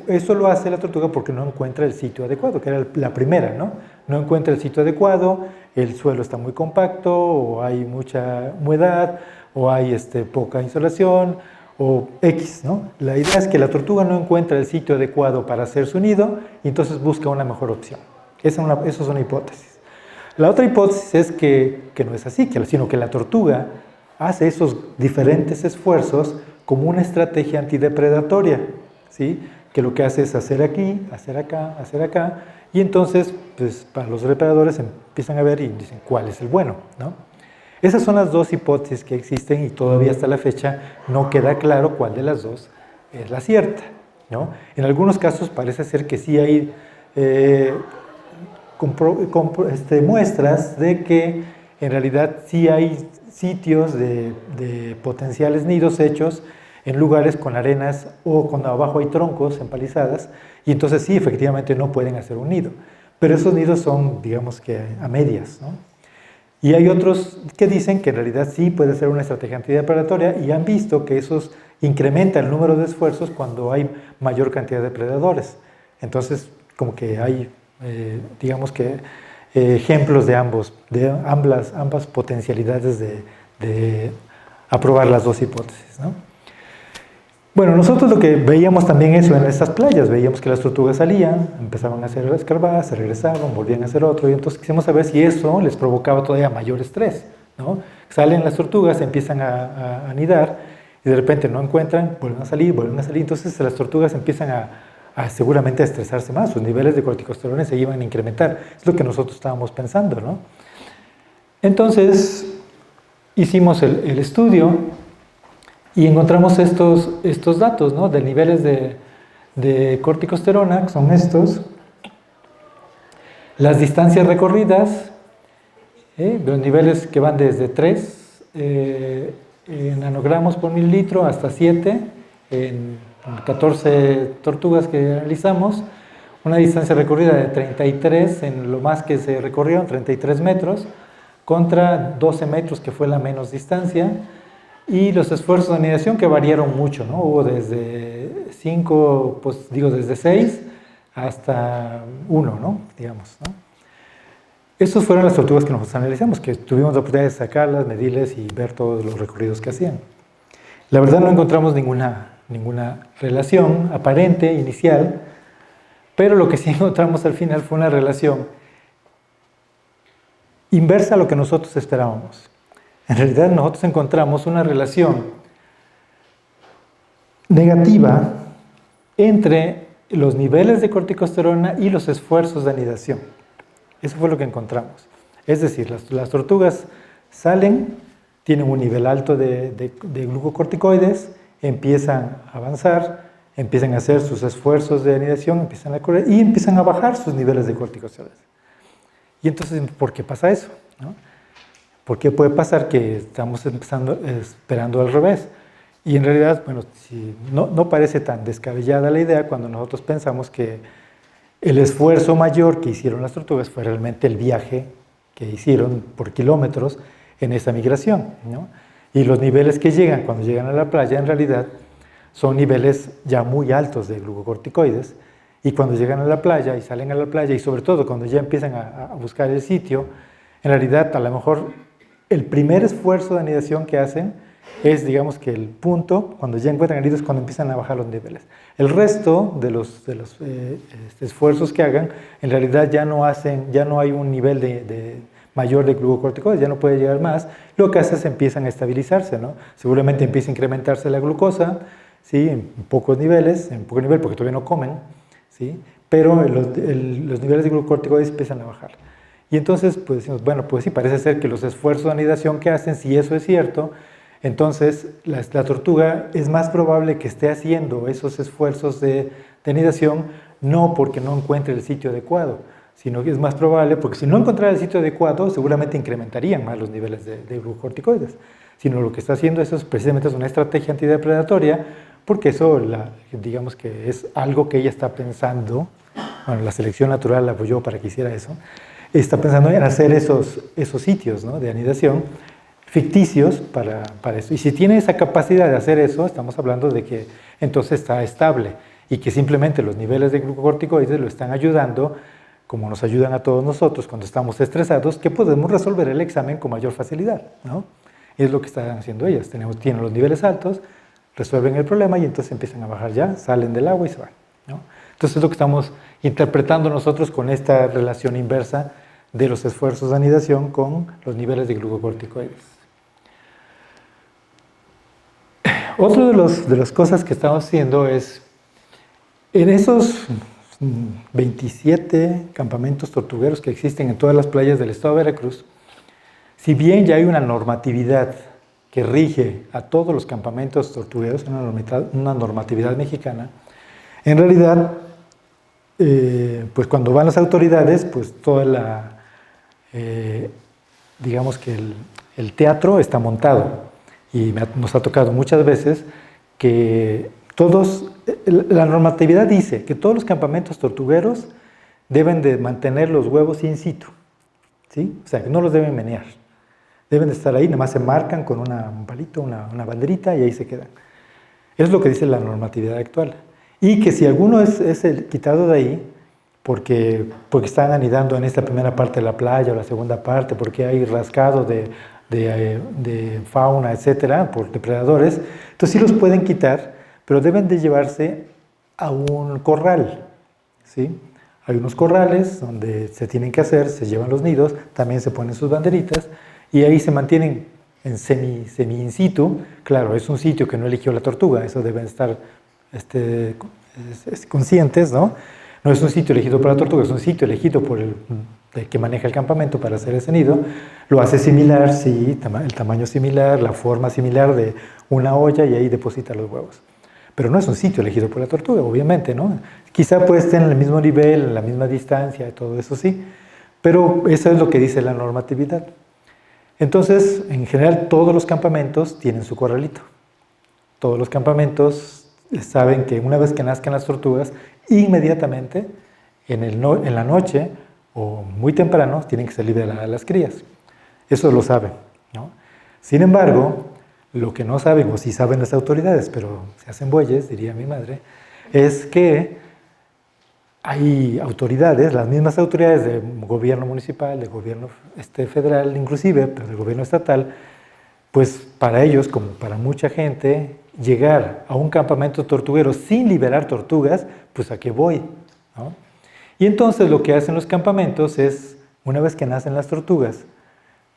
eso lo hace la tortuga porque no encuentra el sitio adecuado, que era la primera, ¿no? No encuentra el sitio adecuado, el suelo está muy compacto, o hay mucha humedad, o hay poca insolación, o X, ¿no? La idea es que la tortuga no encuentra el sitio adecuado para hacer su nido y entonces busca una mejor opción. Esa es una hipótesis. La otra hipótesis es que no es así, sino que la tortuga hace esos diferentes esfuerzos como una estrategia antidepredatoria, ¿sí? Que lo que hace es hacer aquí, hacer acá, y entonces, pues, para los depredadores empiezan a ver y dicen cuál es el bueno, ¿no? Esas son las dos hipótesis que existen y todavía hasta la fecha no queda claro cuál de las dos es la cierta, ¿no? En algunos casos parece ser que sí hay muestras de que en realidad sí hay sitios de potenciales nidos hechos en lugares con arenas o cuando abajo hay troncos empalizadas, y entonces sí, efectivamente no pueden hacer un nido. Pero esos nidos son, digamos que a medias, ¿no? Y hay otros que dicen que en realidad sí puede ser una estrategia antidepredatoria y han visto que esos incrementa el número de esfuerzos cuando hay mayor cantidad de predadores. Entonces, como que hay, digamos que, ejemplos de ambas potencialidades de aprobar las dos hipótesis, ¿no? Bueno, nosotros lo que veíamos también eso en estas playas, veíamos que las tortugas salían, empezaban a hacer escarbadas, se regresaban, volvían a hacer otro, y entonces quisimos saber si eso les provocaba todavía mayor estrés, ¿no? Salen las tortugas, empiezan a anidar, y de repente no encuentran, vuelven a salir, entonces las tortugas empiezan a seguramente a estresarse más, sus niveles de corticosterones se iban a incrementar, es lo que nosotros estábamos pensando, ¿no? Entonces, hicimos el estudio, y encontramos estos datos, ¿no? De niveles de corticosterona, que son estos, las distancias recorridas, los niveles que van desde 3 nanogramos por mililitro hasta 7 en 14 tortugas que analizamos, una distancia recorrida de 33 en lo más que se recorrió, 33 metros, contra 12 metros que fue la menos distancia. Y los esfuerzos de anidación que variaron mucho, ¿no? Hubo desde 5, pues digo desde 6 hasta 1, ¿no? Digamos, ¿no? Esas fueron las tortugas que nosotros analizamos, que tuvimos la oportunidad de sacarlas, medirles y ver todos los recorridos que hacían. La verdad no encontramos ninguna relación aparente, inicial, pero lo que sí encontramos al final fue una relación inversa a lo que nosotros esperábamos. En realidad nosotros encontramos una relación negativa entre los niveles de corticosterona y los esfuerzos de anidación. Eso fue lo que encontramos. Es decir, las tortugas salen, tienen un nivel alto de glucocorticoides, empiezan a avanzar, empiezan a hacer sus esfuerzos de anidación, empiezan a correr y empiezan a bajar sus niveles de corticosteroides. Y entonces, ¿por qué pasa eso? ¿No? ¿Por qué puede pasar que estamos esperando al revés? Y en realidad, bueno, si no parece tan descabellada la idea cuando nosotros pensamos que el esfuerzo mayor que hicieron las tortugas fue realmente el viaje que hicieron por kilómetros en esa migración, ¿no? Y los niveles que llegan cuando llegan a la playa en realidad son niveles ya muy altos de glucocorticoides, y cuando llegan a la playa y salen a la playa y sobre todo cuando ya empiezan a buscar el sitio, en realidad a lo mejor el primer esfuerzo de anidación que hacen es, digamos que el punto, cuando ya encuentran el nido es cuando empiezan a bajar los niveles. El resto de los esfuerzos que hagan, en realidad ya no hay un nivel mayor de glucocorticoides, ya no puede llegar más. Lo que hace es empiezan a estabilizarse, ¿no? Seguramente empieza a incrementarse la glucosa, ¿sí? En poco nivel, porque todavía no comen, ¿sí? Pero los niveles de glucocorticoides empiezan a bajar. Y entonces, pues decimos, bueno, pues sí, parece ser que los esfuerzos de anidación que hacen, si eso es cierto, entonces la tortuga es más probable que esté haciendo esos esfuerzos de anidación, no porque no encuentre el sitio adecuado, sino que es más probable, porque si no encontrara el sitio adecuado, seguramente incrementarían más los niveles de glucocorticoides. Sino lo que está haciendo eso precisamente es una estrategia antidepredatoria, porque eso, digamos que es algo que ella está pensando, bueno, la selección natural la apoyó para que hiciera eso, está pensando en hacer esos sitios, ¿no? De anidación ficticios para eso. Y si tiene esa capacidad de hacer eso, estamos hablando de que entonces está estable y que simplemente los niveles de glucocorticoides lo están ayudando, como nos ayudan a todos nosotros cuando estamos estresados, que podemos resolver el examen con mayor facilidad, ¿no? Es lo que están haciendo ellas. Tienen los niveles altos, resuelven el problema y entonces empiezan a bajar ya, salen del agua y se van, ¿no? Entonces es lo que estamos interpretando nosotros con esta relación inversa de los esfuerzos de anidación con los niveles de glucocorticoides. Otra de las cosas que estamos haciendo es, en esos 27 campamentos tortugueros que existen en todas las playas del estado de Veracruz, si bien ya hay una normatividad que rige a todos los campamentos tortugueros, una normatividad mexicana, En realidad, pues cuando van las autoridades, pues toda digamos que el teatro está montado. Y nos ha tocado muchas veces que la normatividad dice que todos los campamentos tortugueros deben de mantener los huevos in situ, ¿sí? O sea, que no los deben menear. Deben de estar ahí, nada más se marcan con un palito, una banderita y ahí se quedan. Eso es lo que dice la normatividad actual. Y que si alguno es quitado de ahí, porque están anidando en esta primera parte de la playa o la segunda parte, porque hay rascado de fauna, etcétera, por depredadores, entonces sí los pueden quitar, pero deben de llevarse a un corral, ¿sí? Hay unos corrales donde se tienen que hacer, se llevan los nidos, también se ponen sus banderitas y ahí se mantienen en semi in situ. Claro, es un sitio que no eligió la tortuga, eso deben estar conscientes, ¿no? No es un sitio elegido para la tortuga, es un sitio elegido por el que maneja el campamento para hacer ese nido. Lo hace similar, sí, el tamaño similar, la forma similar de una olla y ahí deposita los huevos. Pero no es un sitio elegido por la tortuga, obviamente, ¿no? Quizá puede estar en el mismo nivel, en la misma distancia, todo eso sí, pero eso es lo que dice la normatividad. Entonces, en general, todos los campamentos tienen su corralito. Todos los campamentos saben que una vez que nazcan las tortugas, inmediatamente, en la noche o muy temprano, tienen que salir las crías. Eso lo saben, ¿no? Sin embargo, lo que no saben, o sí saben las autoridades, pero se hacen bueyes, diría mi madre, es que hay autoridades, las mismas autoridades del gobierno municipal, del gobierno federal inclusive, pero del gobierno estatal, pues para ellos, como para mucha gente, llegar a un campamento tortuguero sin liberar tortugas, pues ¿a qué voy? ¿No? Y entonces lo que hacen los campamentos es, una vez que nacen las tortugas,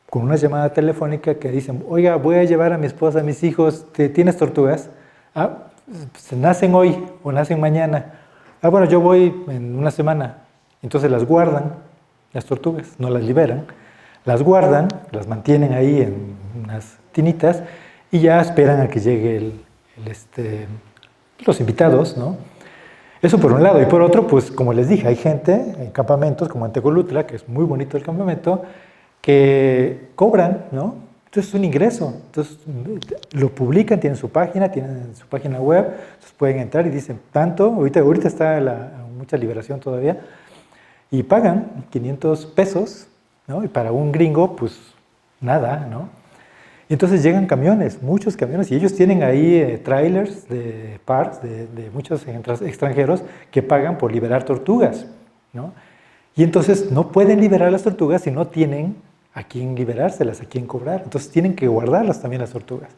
con una llamada telefónica que dicen, oiga, voy a llevar a mi esposa, a mis hijos, ¿tienes tortugas? Ah, pues, nacen hoy o nacen mañana. Ah, bueno, yo voy en una semana. Entonces las guardan, las tortugas, no las liberan, las guardan, las mantienen ahí en unas tinitas y ya esperan a que llegue los invitados, ¿no? Eso por un lado. Y por otro, pues como les dije, hay gente en campamentos como en Tecolutla, que es muy bonito el campamento, que cobran, ¿no? Entonces es un ingreso. Entonces lo publican, tienen su página web, entonces pueden entrar y dicen tanto, ahorita está mucha liberación todavía, y pagan 500 pesos, ¿no? Y para un gringo, pues nada, ¿no? Y entonces llegan camiones, muchos camiones, y ellos tienen ahí trailers de parks de muchos extranjeros que pagan por liberar tortugas, ¿no? Y entonces no pueden liberar las tortugas si no tienen a quién liberárselas, a quién cobrar. Entonces tienen que guardarlas también las tortugas.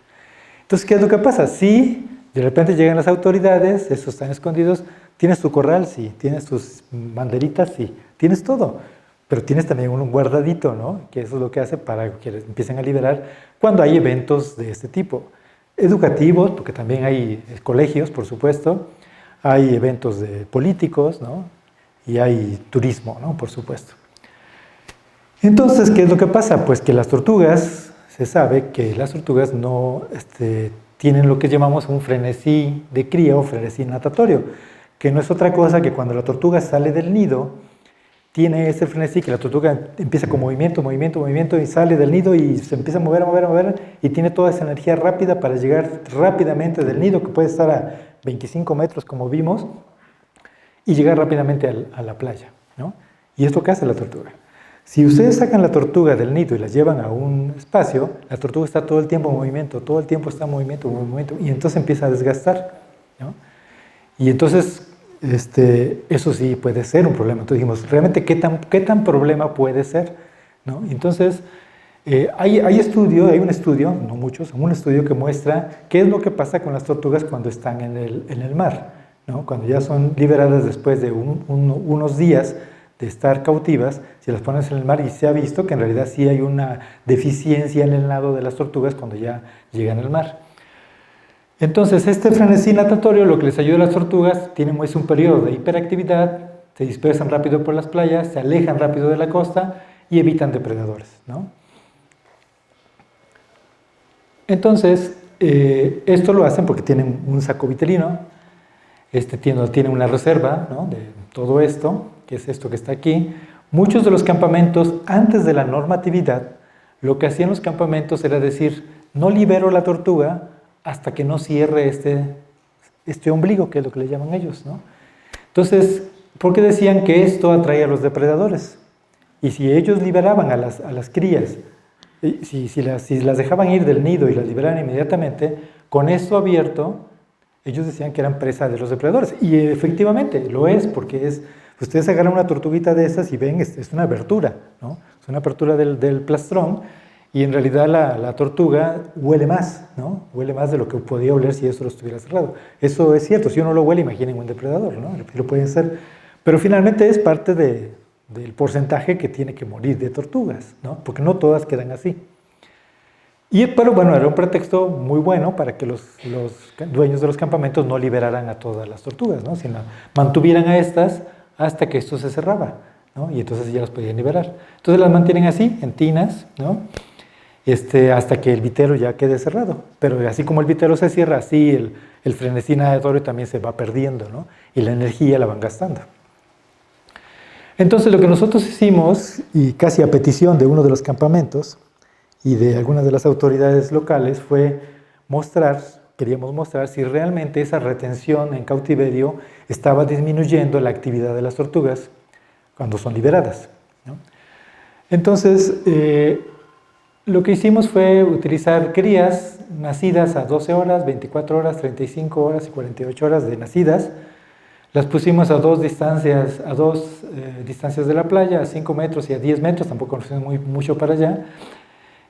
Entonces, ¿qué es lo que pasa? Si de repente llegan las autoridades, esos están escondidos, tienes tu corral, sí, tienes tus banderitas, sí, tienes todo. Pero tienes también un guardadito, ¿no? Que eso es lo que hace para que empiecen a liberar cuando hay eventos de este tipo. Educativos, porque también hay colegios, por supuesto, hay eventos de políticos, ¿no? Y hay turismo, ¿no? Por supuesto. Entonces, ¿qué es lo que pasa? Pues que las tortugas, se sabe que las tortugas no tienen lo que llamamos un frenesí de cría o frenesí natatorio, que no es otra cosa que cuando la tortuga sale del nido, tiene ese frenesí que la tortuga empieza con movimiento, movimiento, movimiento y sale del nido y se empieza a mover, a mover, a mover y tiene toda esa energía rápida para llegar rápidamente del nido, que puede estar a 25 metros como vimos, y llegar rápidamente a la playa, ¿no? Y es lo que hace la tortuga. Si ustedes sacan la tortuga del nido y la llevan a un espacio, la tortuga está todo el tiempo en movimiento, todo el tiempo está en movimiento, y entonces empieza a desgastar, ¿no? Y entonces, eso sí puede ser un problema. Entonces dijimos, ¿realmente qué tan problema puede ser? ¿No? Entonces, hay un estudio, no muchos, un estudio que muestra qué es lo que pasa con las tortugas cuando están en el mar, ¿no? Cuando ya son liberadas después de unos días de estar cautivas, si las pones en el mar, y se ha visto que en realidad sí hay una deficiencia en el nado de las tortugas cuando ya llegan al mar. Entonces, este frenesí natatorio lo que les ayuda a las tortugas es un periodo de hiperactividad, se dispersan rápido por las playas, se alejan rápido de la costa y evitan depredadores, ¿no? Entonces, esto lo hacen porque tienen un saco vitelino. tiene una reserva, ¿no?, de todo esto, que es esto que está aquí. Muchos de los campamentos, antes de la normatividad, lo que hacían los campamentos era decir, no libero la tortuga hasta que no cierre este ombligo, que es lo que le llaman ellos, ¿no? Entonces, ¿por qué decían que esto atraía a los depredadores? Y si ellos liberaban a las crías, si las dejaban ir del nido y las liberaban inmediatamente, con esto abierto, ellos decían que eran presa de los depredadores. Y efectivamente lo es, porque ustedes agarran una tortuguita de esas y ven, es una abertura, ¿no? Es una apertura del plastrón, y en realidad la tortuga huele más, ¿no? Huele más de lo que podía oler si eso lo estuviera cerrado. Eso es cierto, si uno lo huele, imaginen un depredador, ¿no? Lo pueden ser. Pero finalmente es parte del porcentaje que tiene que morir de tortugas, ¿no? Porque no todas quedan así. Pero bueno, era un pretexto muy bueno para que los dueños de los campamentos no liberaran a todas las tortugas, ¿no? Sino mantuvieran a estas hasta que esto se cerraba, ¿no? Y entonces ya las podían liberar. Entonces las mantienen así, en tinas, ¿no? Hasta que el vitero ya quede cerrado. Pero así como el vitero se cierra, así el frenesí natatorio también se va perdiendo, ¿no? Y la energía la van gastando. Entonces lo que nosotros hicimos, y casi a petición de uno de los campamentos y de algunas de las autoridades locales, fue queríamos mostrar si realmente esa retención en cautiverio estaba disminuyendo la actividad de las tortugas cuando son liberadas, ¿no? Entonces, lo que hicimos fue utilizar crías nacidas a 12 horas, 24 horas, 35 horas y 48 horas de nacidas. Las pusimos a dos distancias de la playa, a 5 metros y a 10 metros, tampoco nos fuimos mucho para allá.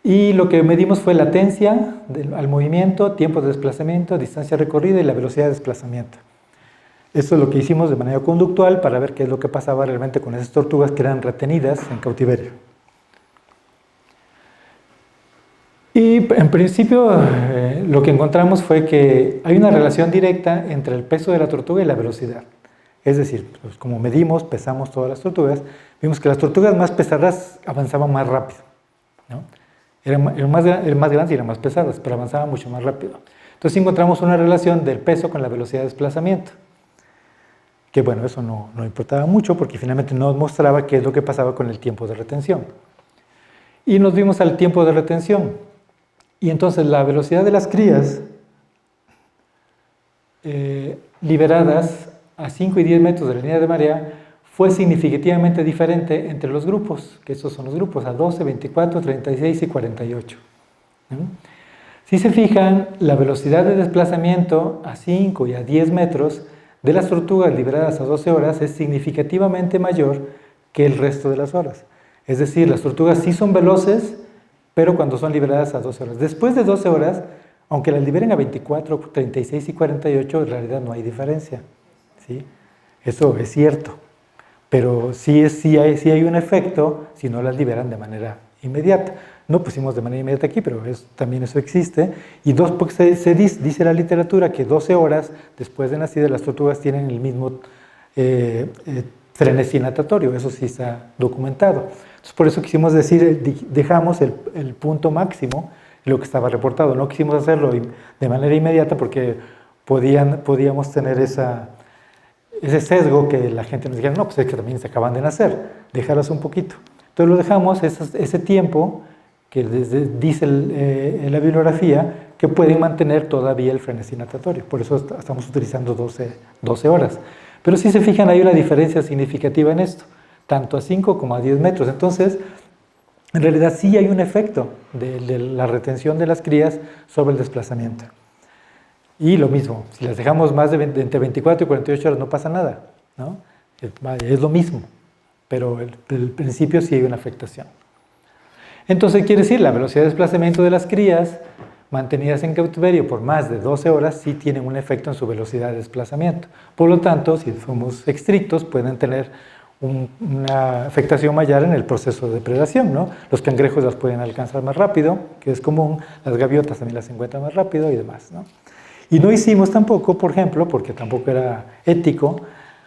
Y lo que medimos fue latencia al movimiento, tiempo de desplazamiento, distancia recorrida y la velocidad de desplazamiento. Esto es lo que hicimos de manera conductual para ver qué es lo que pasaba realmente con esas tortugas que eran retenidas en cautiverio. Y en principio lo que encontramos fue que hay una relación directa entre el peso de la tortuga y la velocidad. Es decir, pues como pesamos todas las tortugas, vimos que las tortugas más pesadas avanzaban más rápido, ¿no? Eran más grandes y eran más pesadas, pero avanzaban mucho más rápido. Entonces encontramos una relación del peso con la velocidad de desplazamiento. Que bueno, eso no importaba mucho porque finalmente nos mostraba qué es lo que pasaba con el tiempo de retención. Y nos vimos al tiempo de retención. Y entonces la velocidad de las crías liberadas a 5 y 10 metros de la línea de marea fue significativamente diferente entre los grupos, que esos son los grupos a 12, 24, 36 y 48. ¿No? Si se fijan, la velocidad de desplazamiento a 5 y a 10 metros de las tortugas liberadas a 12 horas es significativamente mayor que el resto de las horas. Es decir, las tortugas sí son veloces, pero cuando son liberadas a 12 horas. Después de 12 horas, aunque las liberen a 24, 36 y 48, en realidad no hay diferencia, ¿sí? Eso es cierto, pero sí hay un efecto si no las liberan de manera inmediata. No pusimos de manera inmediata aquí, pero también eso existe. Y porque dice la literatura que 12 horas después de nacida las tortugas tienen el mismo frenesí natatorio, eso sí está documentado. Entonces, por eso quisimos decir, dejamos el punto máximo, lo que estaba reportado. No quisimos hacerlo de manera inmediata porque podíamos tener ese sesgo que la gente nos dijera, no, pues es que también se acaban de nacer, déjalas un poquito. Entonces lo dejamos ese tiempo que dice la bibliografía que pueden mantener todavía el frenesí natatorio. Por eso estamos utilizando 12 horas. Pero si se fijan, hay una diferencia significativa en esto, tanto a 5 como a 10 metros. Entonces, en realidad sí hay un efecto de la retención de las crías sobre el desplazamiento. Y lo mismo, si las dejamos más entre 24 y 48 horas no pasa nada, ¿no? Es lo mismo, pero el principio sí hay una afectación. Entonces quiere decir, la velocidad de desplazamiento de las crías mantenidas en cautiverio por más de 12 horas sí tienen un efecto en su velocidad de desplazamiento. Por lo tanto, si somos estrictos, pueden tener una afectación mayor en el proceso de depredación, ¿no? Los cangrejos las pueden alcanzar más rápido, que es común, las gaviotas también las encuentran más rápido y demás, ¿no? Y no hicimos tampoco, por ejemplo, porque tampoco era ético,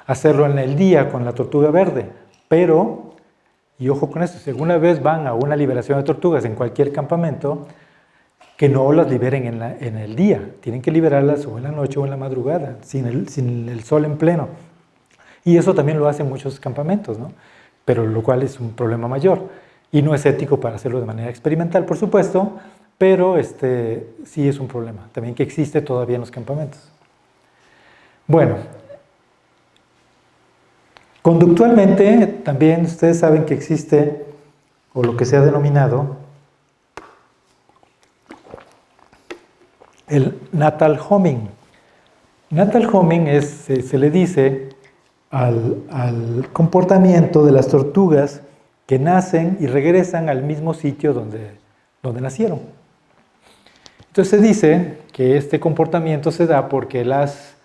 hacerlo en el día con la tortuga verde, pero, y ojo con esto, si alguna vez van a una liberación de tortugas en cualquier campamento, que no las liberen en el día. Tienen que liberarlas o en la noche o en la madrugada, sin el sol en pleno. Y eso también lo hacen muchos campamentos, ¿no? Pero lo cual es un problema mayor. Y no es ético para hacerlo de manera experimental, por supuesto, pero sí es un problema también que existe todavía en los campamentos. Bueno, conductualmente también ustedes saben que existe, o lo que se ha denominado, el natal homing. Natal homing se le dice al comportamiento de las tortugas que nacen y regresan al mismo sitio donde nacieron. Entonces se dice que este comportamiento se da porque las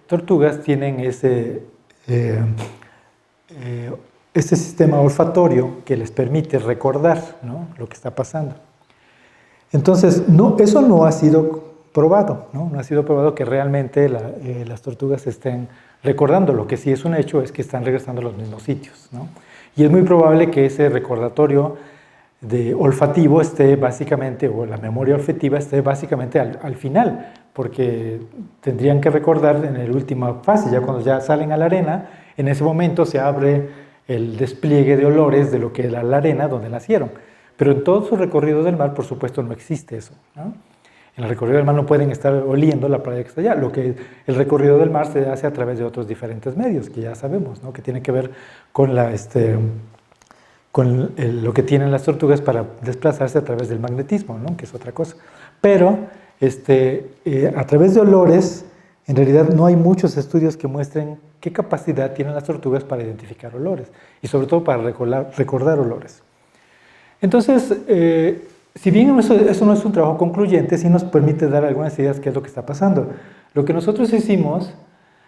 tortugas tienen este sistema olfatorio que les permite recordar, ¿no?, lo que está pasando. Entonces, eso no ha sido probado, ¿no? No ha sido probado que realmente las tortugas estén recordando. Lo que sí es un hecho es que están regresando a los mismos sitios, ¿no? Y es muy probable que ese recordatorio olfativo esté básicamente, o la memoria olfativa esté básicamente al final, porque tendrían que recordar en la última fase, ya cuando ya salen a la arena, en ese momento se abre el despliegue de olores de lo que era la arena donde nacieron. Pero en todo su recorrido del mar, por supuesto, no existe eso, ¿no? En el recorrido del mar no pueden estar oliendo la playa que está allá. El recorrido del mar se hace a través de otros diferentes medios, que ya sabemos, ¿no?, que tiene que ver con, lo que tienen las tortugas para desplazarse a través del magnetismo, ¿no?, que es otra cosa. Pero a través de olores, en realidad no hay muchos estudios que muestren qué capacidad tienen las tortugas para identificar olores, y sobre todo para recordar olores. Entonces, si bien eso no es un trabajo concluyente, sí nos permite dar algunas ideas de qué es lo que está pasando. Lo que nosotros hicimos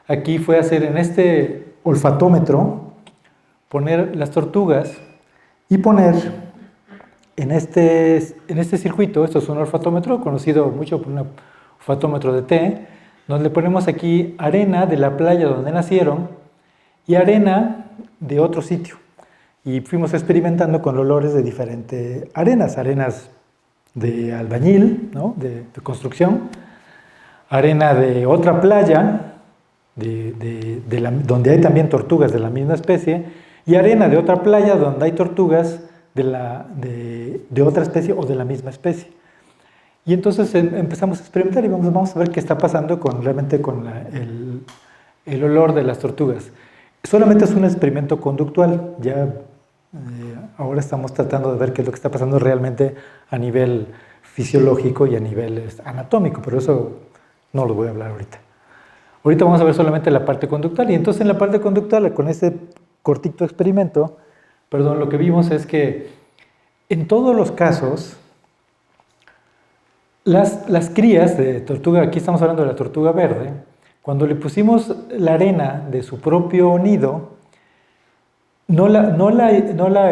aquí fue hacer en este olfatómetro, poner las tortugas y poner en este circuito, esto es un olfatómetro conocido mucho por un olfatómetro de té, donde ponemos aquí arena de la playa donde nacieron y arena de otro sitio. Y fuimos experimentando con olores de diferentes arenas de albañil, ¿no?, de construcción, arena de otra playa, donde hay también tortugas de la misma especie, y arena de otra playa donde hay tortugas de otra especie o de la misma especie. Y entonces empezamos a experimentar y vamos a ver qué está pasando realmente con el olor de las tortugas. Solamente es un experimento conductual, ahora estamos tratando de ver qué es lo que está pasando realmente a nivel fisiológico y a nivel anatómico, pero eso no lo voy a hablar ahorita. Ahorita vamos a ver solamente la parte conductual, y entonces en la parte conductual, con este cortito experimento, lo que vimos es que en todos los casos, las crías de tortuga, aquí estamos hablando de la tortuga verde, cuando le pusimos la arena de su propio nido, no la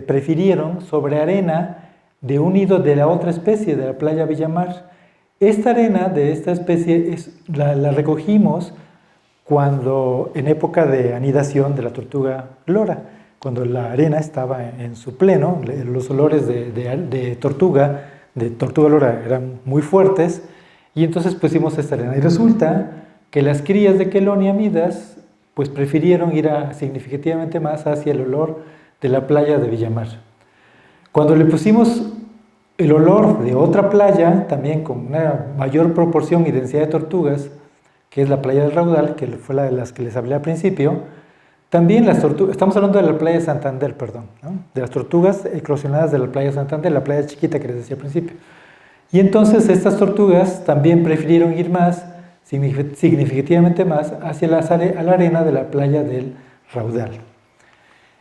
prefirieron sobre arena de un nido de la otra especie, de la playa Villamar. Esta arena de esta especie la recogimos en época de anidación de la tortuga lora, cuando la arena estaba en su pleno, los olores de tortuga lora eran muy fuertes, y entonces pusimos esta arena. Y resulta que las crías de Chelonia midas pues prefirieron ir significativamente más hacia el olor de la playa de Villamar. Cuando le pusimos el olor de otra playa, también con una mayor proporción y densidad de tortugas, que es la playa del Raudal, que fue la de las que les hablé al principio, también las tortugas, estamos hablando de la playa de Santander, ¿no?, de las tortugas eclosionadas de la playa de Santander, la playa chiquita que les decía al principio. Y entonces estas tortugas también prefirieron ir más, significativamente más, hacia la arena de la playa del Raudal.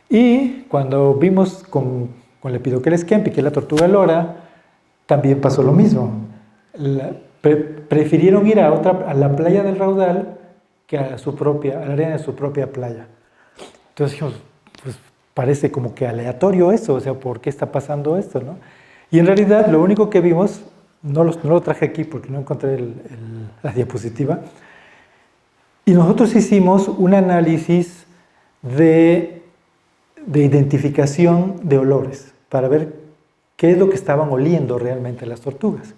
Y cuando vimos con Lepidopteris kempi, que es la tortuga lora, también pasó lo mismo. Prefirieron ir a la playa del Raudal que a la arena de su propia playa. Entonces dijimos, pues parece como que aleatorio eso, o sea, ¿por qué está pasando esto, no? Y en realidad lo único que vimos, no lo traje aquí porque no encontré la diapositiva, y nosotros hicimos un análisis de identificación de olores para ver qué es lo que estaban oliendo realmente las tortugas.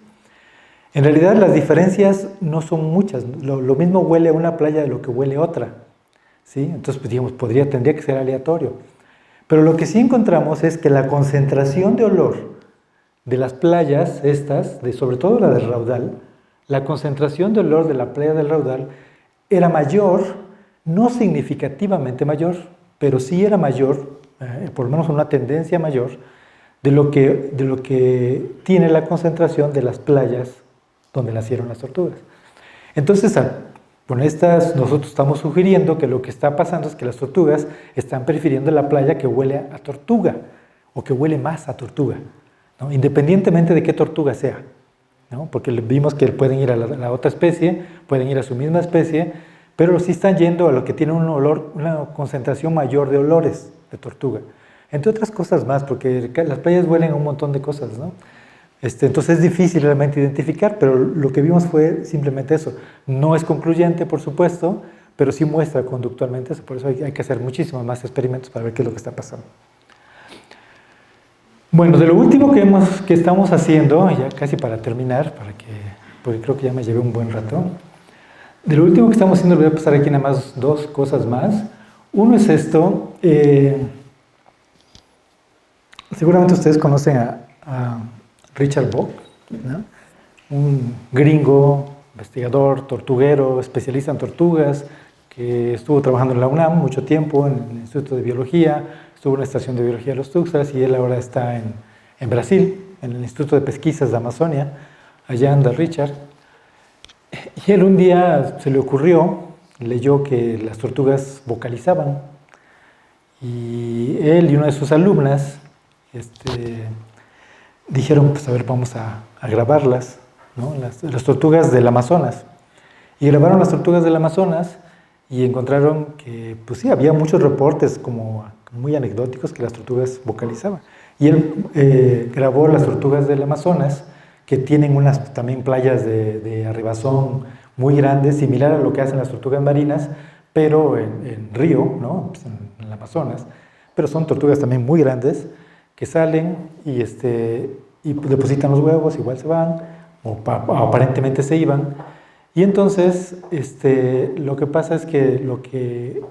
En realidad las diferencias no son muchas, lo mismo huele una playa de lo que huele otra, ¿sí? Entonces, pues, digamos, tendría que ser aleatorio. Pero lo que sí encontramos es que la concentración de olor de las playas estas, sobre todo la del Raudal, la concentración de olor de la playa del Raudal era mayor, no significativamente mayor, pero sí era mayor, por lo menos una tendencia mayor, de lo que tiene la concentración de las playas donde nacieron las tortugas. Entonces, con estas, nosotros estamos sugiriendo que lo que está pasando es que las tortugas están prefiriendo la playa que huele a tortuga, o que huele más a tortuga, ¿no? Independientemente de qué tortuga sea, ¿no? Porque vimos que pueden ir a la otra especie, pueden ir a su misma especie, pero sí están yendo a lo que tiene un olor, una concentración mayor de olores de tortuga. Entre otras cosas más, porque las playas huelen a un montón de cosas, ¿no? Entonces es difícil realmente identificar, pero lo que vimos fue simplemente eso. No es concluyente, por supuesto, pero sí muestra conductualmente eso. Por eso hay que hacer muchísimos más experimentos para ver qué es lo que está pasando. Bueno, de lo último que estamos haciendo, ya casi para terminar, porque creo que ya me llevé un buen rato. De lo último que estamos haciendo, voy a pasar aquí nada más dos cosas más. Uno es esto. Seguramente ustedes conocen a Richard Bock, ¿no? Un gringo, investigador, tortuguero, especialista en tortugas, que estuvo trabajando en la UNAM mucho tiempo, en el Instituto de Biología, estuvo en la Estación de Biología de los Tuxtlas, y él ahora está en Brasil, en el Instituto de Pesquisas de Amazonia. Allá anda Richard. Y él un día se le ocurrió, leyó que las tortugas vocalizaban, y él y una de sus alumnas dijeron, pues a ver, vamos a grabarlas, ¿no? Las tortugas del Amazonas. Y grabaron las tortugas del Amazonas y encontraron que, pues sí, había muchos reportes como muy anecdóticos que las tortugas vocalizaban. Y él grabó las tortugas del Amazonas, que tienen unas también playas de arribazón muy grandes, similar a lo que hacen las tortugas marinas, pero en río, ¿no? Pues en el Amazonas. Pero son tortugas también muy grandes, que salen y depositan los huevos, igual se van, o aparentemente se iban. Y entonces, lo que pasa es que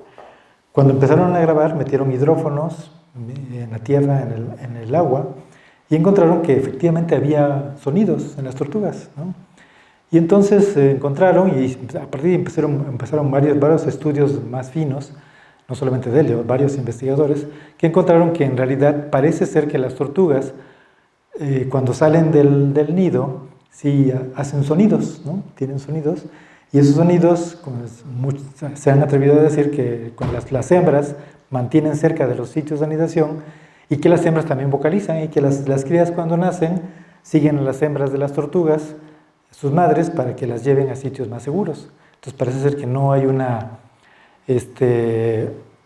cuando empezaron a grabar, metieron hidrófonos en la tierra, en el agua, y encontraron que efectivamente había sonidos en las tortugas, ¿no? Y entonces encontraron, y a partir de ahí empezaron varios estudios más finos, no solamente de él, varios investigadores, que encontraron que en realidad parece ser que las tortugas, cuando salen del nido, sí hacen sonidos, ¿no? Tienen sonidos, y esos sonidos, se han atrevido a decir que con las hembras mantienen cerca de los sitios de anidación, y que las hembras también vocalizan, y que las crías cuando nacen siguen a las hembras de las tortugas, sus madres, para que las lleven a sitios más seguros. Entonces parece ser que no hay una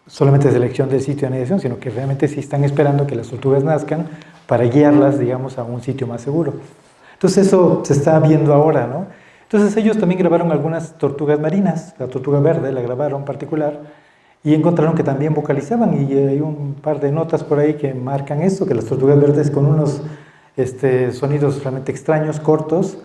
solamente selección del sitio de anidación, sino que realmente sí están esperando que las tortugas nazcan para guiarlas, digamos, a un sitio más seguro. Entonces eso se está viendo ahora, ¿no? Entonces ellos también grabaron algunas tortugas marinas, la tortuga verde la grabaron en particular, y encontraron que también vocalizaban, y hay un par de notas por ahí que marcan esto, que las tortugas verdes con unos sonidos realmente extraños, cortos,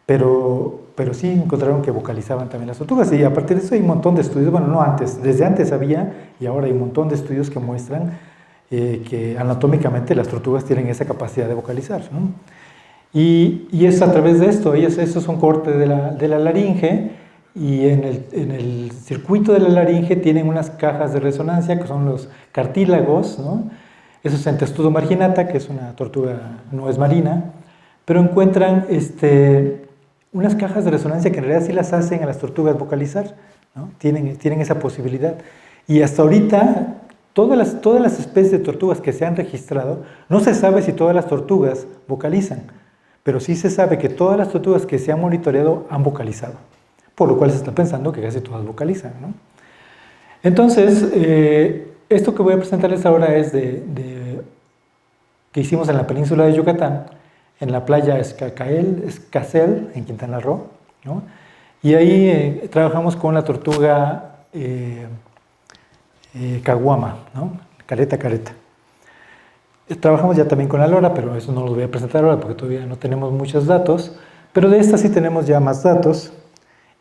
pero sí encontraron que vocalizaban también las tortugas, y a partir de eso hay un montón de estudios, bueno, no antes, desde antes había, y ahora hay un montón de estudios que muestran que anatómicamente las tortugas tienen esa capacidad de vocalizar, ¿no? Y es a través de esto, eso es un corte de la laringe, y en el circuito de la laringe tienen unas cajas de resonancia, que son los cartílagos, ¿no? Eso es en Testudo marginata, que es una tortuga, no es marina, pero encuentran unas cajas de resonancia que en realidad sí las hacen a las tortugas vocalizar, ¿no? Tienen esa posibilidad. Y hasta ahorita, todas las especies de tortugas que se han registrado, no se sabe si todas las tortugas vocalizan, pero sí se sabe que todas las tortugas que se han monitoreado han vocalizado, por lo cual se está pensando que casi todas vocalizan, ¿no? Entonces, esto que voy a presentarles ahora es que hicimos en la península de Yucatán, en la playa Escacel, en Quintana Roo, ¿no? Y ahí trabajamos con la tortuga caguama, ¿no? Careta. Trabajamos ya también con la lora, pero eso no los voy a presentar ahora porque todavía no tenemos muchos datos, pero de esta sí tenemos ya más datos.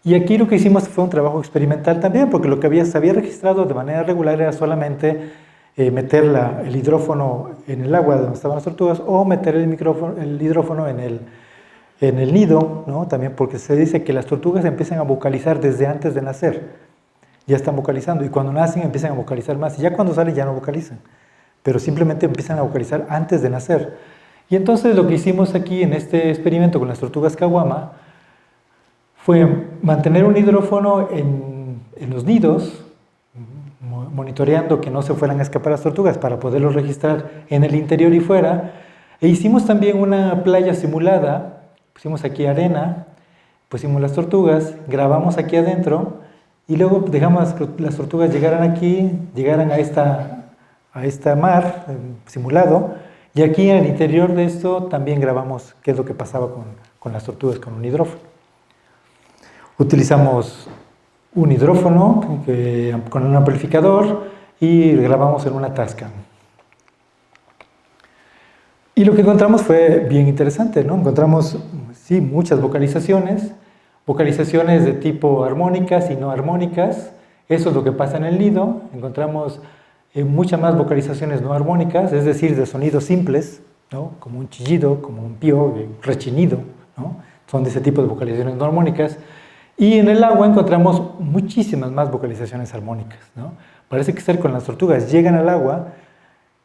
Y aquí lo que hicimos fue un trabajo experimental también, porque lo que se había registrado de manera regular era solamente meter el hidrófono en el agua donde estaban las tortugas o meter el hidrófono en el nido, ¿no? También porque se dice que las tortugas empiezan a vocalizar desde antes de nacer. Ya están vocalizando y cuando nacen empiezan a vocalizar más y ya cuando salen ya no vocalizan, pero simplemente empiezan a vocalizar antes de nacer. Y entonces lo que hicimos aquí en este experimento con las tortugas caguama fue mantener un hidrófono en los nidos, monitoreando que no se fueran a escapar las tortugas para poderlos registrar en el interior y fuera. E hicimos también una playa simulada, pusimos aquí arena, pusimos las tortugas, grabamos aquí adentro y luego dejamos que las tortugas llegaran aquí, llegaran a esta mar simulado, y aquí en el interior de esto también grabamos qué es lo que pasaba con las tortugas con un hidrófono. Utilizamos un hidrófono con un amplificador y grabamos en una Tascam. Y lo que encontramos fue bien interesante, ¿no? Encontramos, sí, muchas vocalizaciones de tipo armónicas y no armónicas. Eso es lo que pasa en el nido. Encontramos muchas más vocalizaciones no armónicas, es decir, de sonidos simples, ¿no? Como un chillido, como un pío, un rechinido, ¿no? Son de ese tipo de vocalizaciones no armónicas. Y en el agua encontramos muchísimas más vocalizaciones armónicas, ¿no? Parece que ser con las tortugas llegan al agua,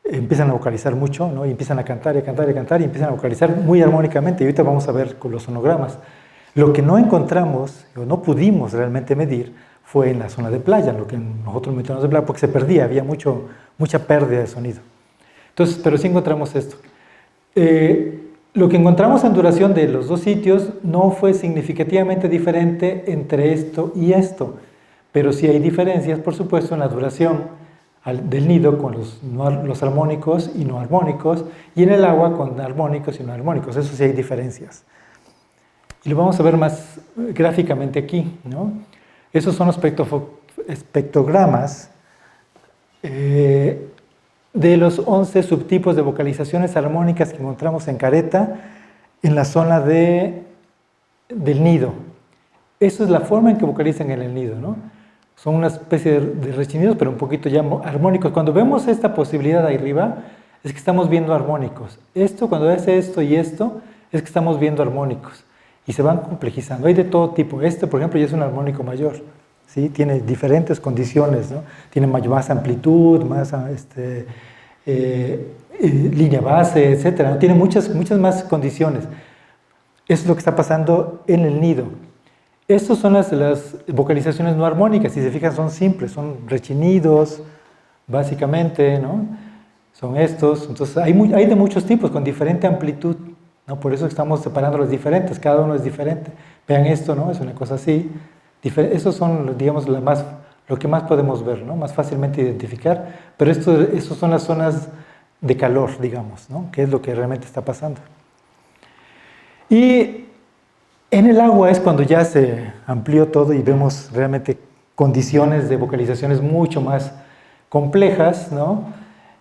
empiezan a vocalizar mucho, ¿no? Y empiezan a cantar y a cantar y a cantar y empiezan a vocalizar muy armónicamente. Y ahorita vamos a ver con los sonogramas. Lo que no encontramos o no pudimos realmente medir fue en la zona de playa, lo que nosotros medimos de playa, porque se perdía, había mucha pérdida de sonido. Entonces, pero sí encontramos esto. Lo que encontramos en duración de los dos sitios no fue significativamente diferente entre esto y esto, pero sí hay diferencias, por supuesto, en la duración del nido con los armónicos y no armónicos, y en el agua con armónicos y no armónicos. Eso sí hay diferencias. Y lo vamos a ver más gráficamente aquí, ¿no? Esos son los espectrogramas de los 11 subtipos de vocalizaciones armónicas que encontramos en careta en la zona del nido. Eso es la forma en que vocalizan en el nido, ¿no? Son una especie de rechinidos, pero un poquito ya armónicos. Cuando vemos esta posibilidad ahí arriba, es que estamos viendo armónicos. Cuando hace esto y esto, es que estamos viendo armónicos. Y se van complejizando. Hay de todo tipo. Por ejemplo, ya es un armónico mayor, ¿sí? Tiene diferentes condiciones, ¿no? Tiene más amplitud, más línea base, etc., ¿no? Tiene muchas más condiciones. Eso es lo que está pasando en el nido. Estas son las vocalizaciones no armónicas. Si se fijan, son simples, son rechinidos, básicamente, ¿no? Son estos. Entonces, hay de muchos tipos, con diferente amplitud, ¿no? Por eso estamos separándolos diferentes, cada uno es diferente. Vean esto, ¿no? Es una cosa así. Esos son, digamos, lo que más podemos ver, ¿no? Más fácilmente identificar, pero estos son las zonas de calor, digamos, ¿no? Que es lo que realmente está pasando. Y en el agua es cuando ya se amplió todo y vemos realmente condiciones de vocalizaciones mucho más complejas, ¿no?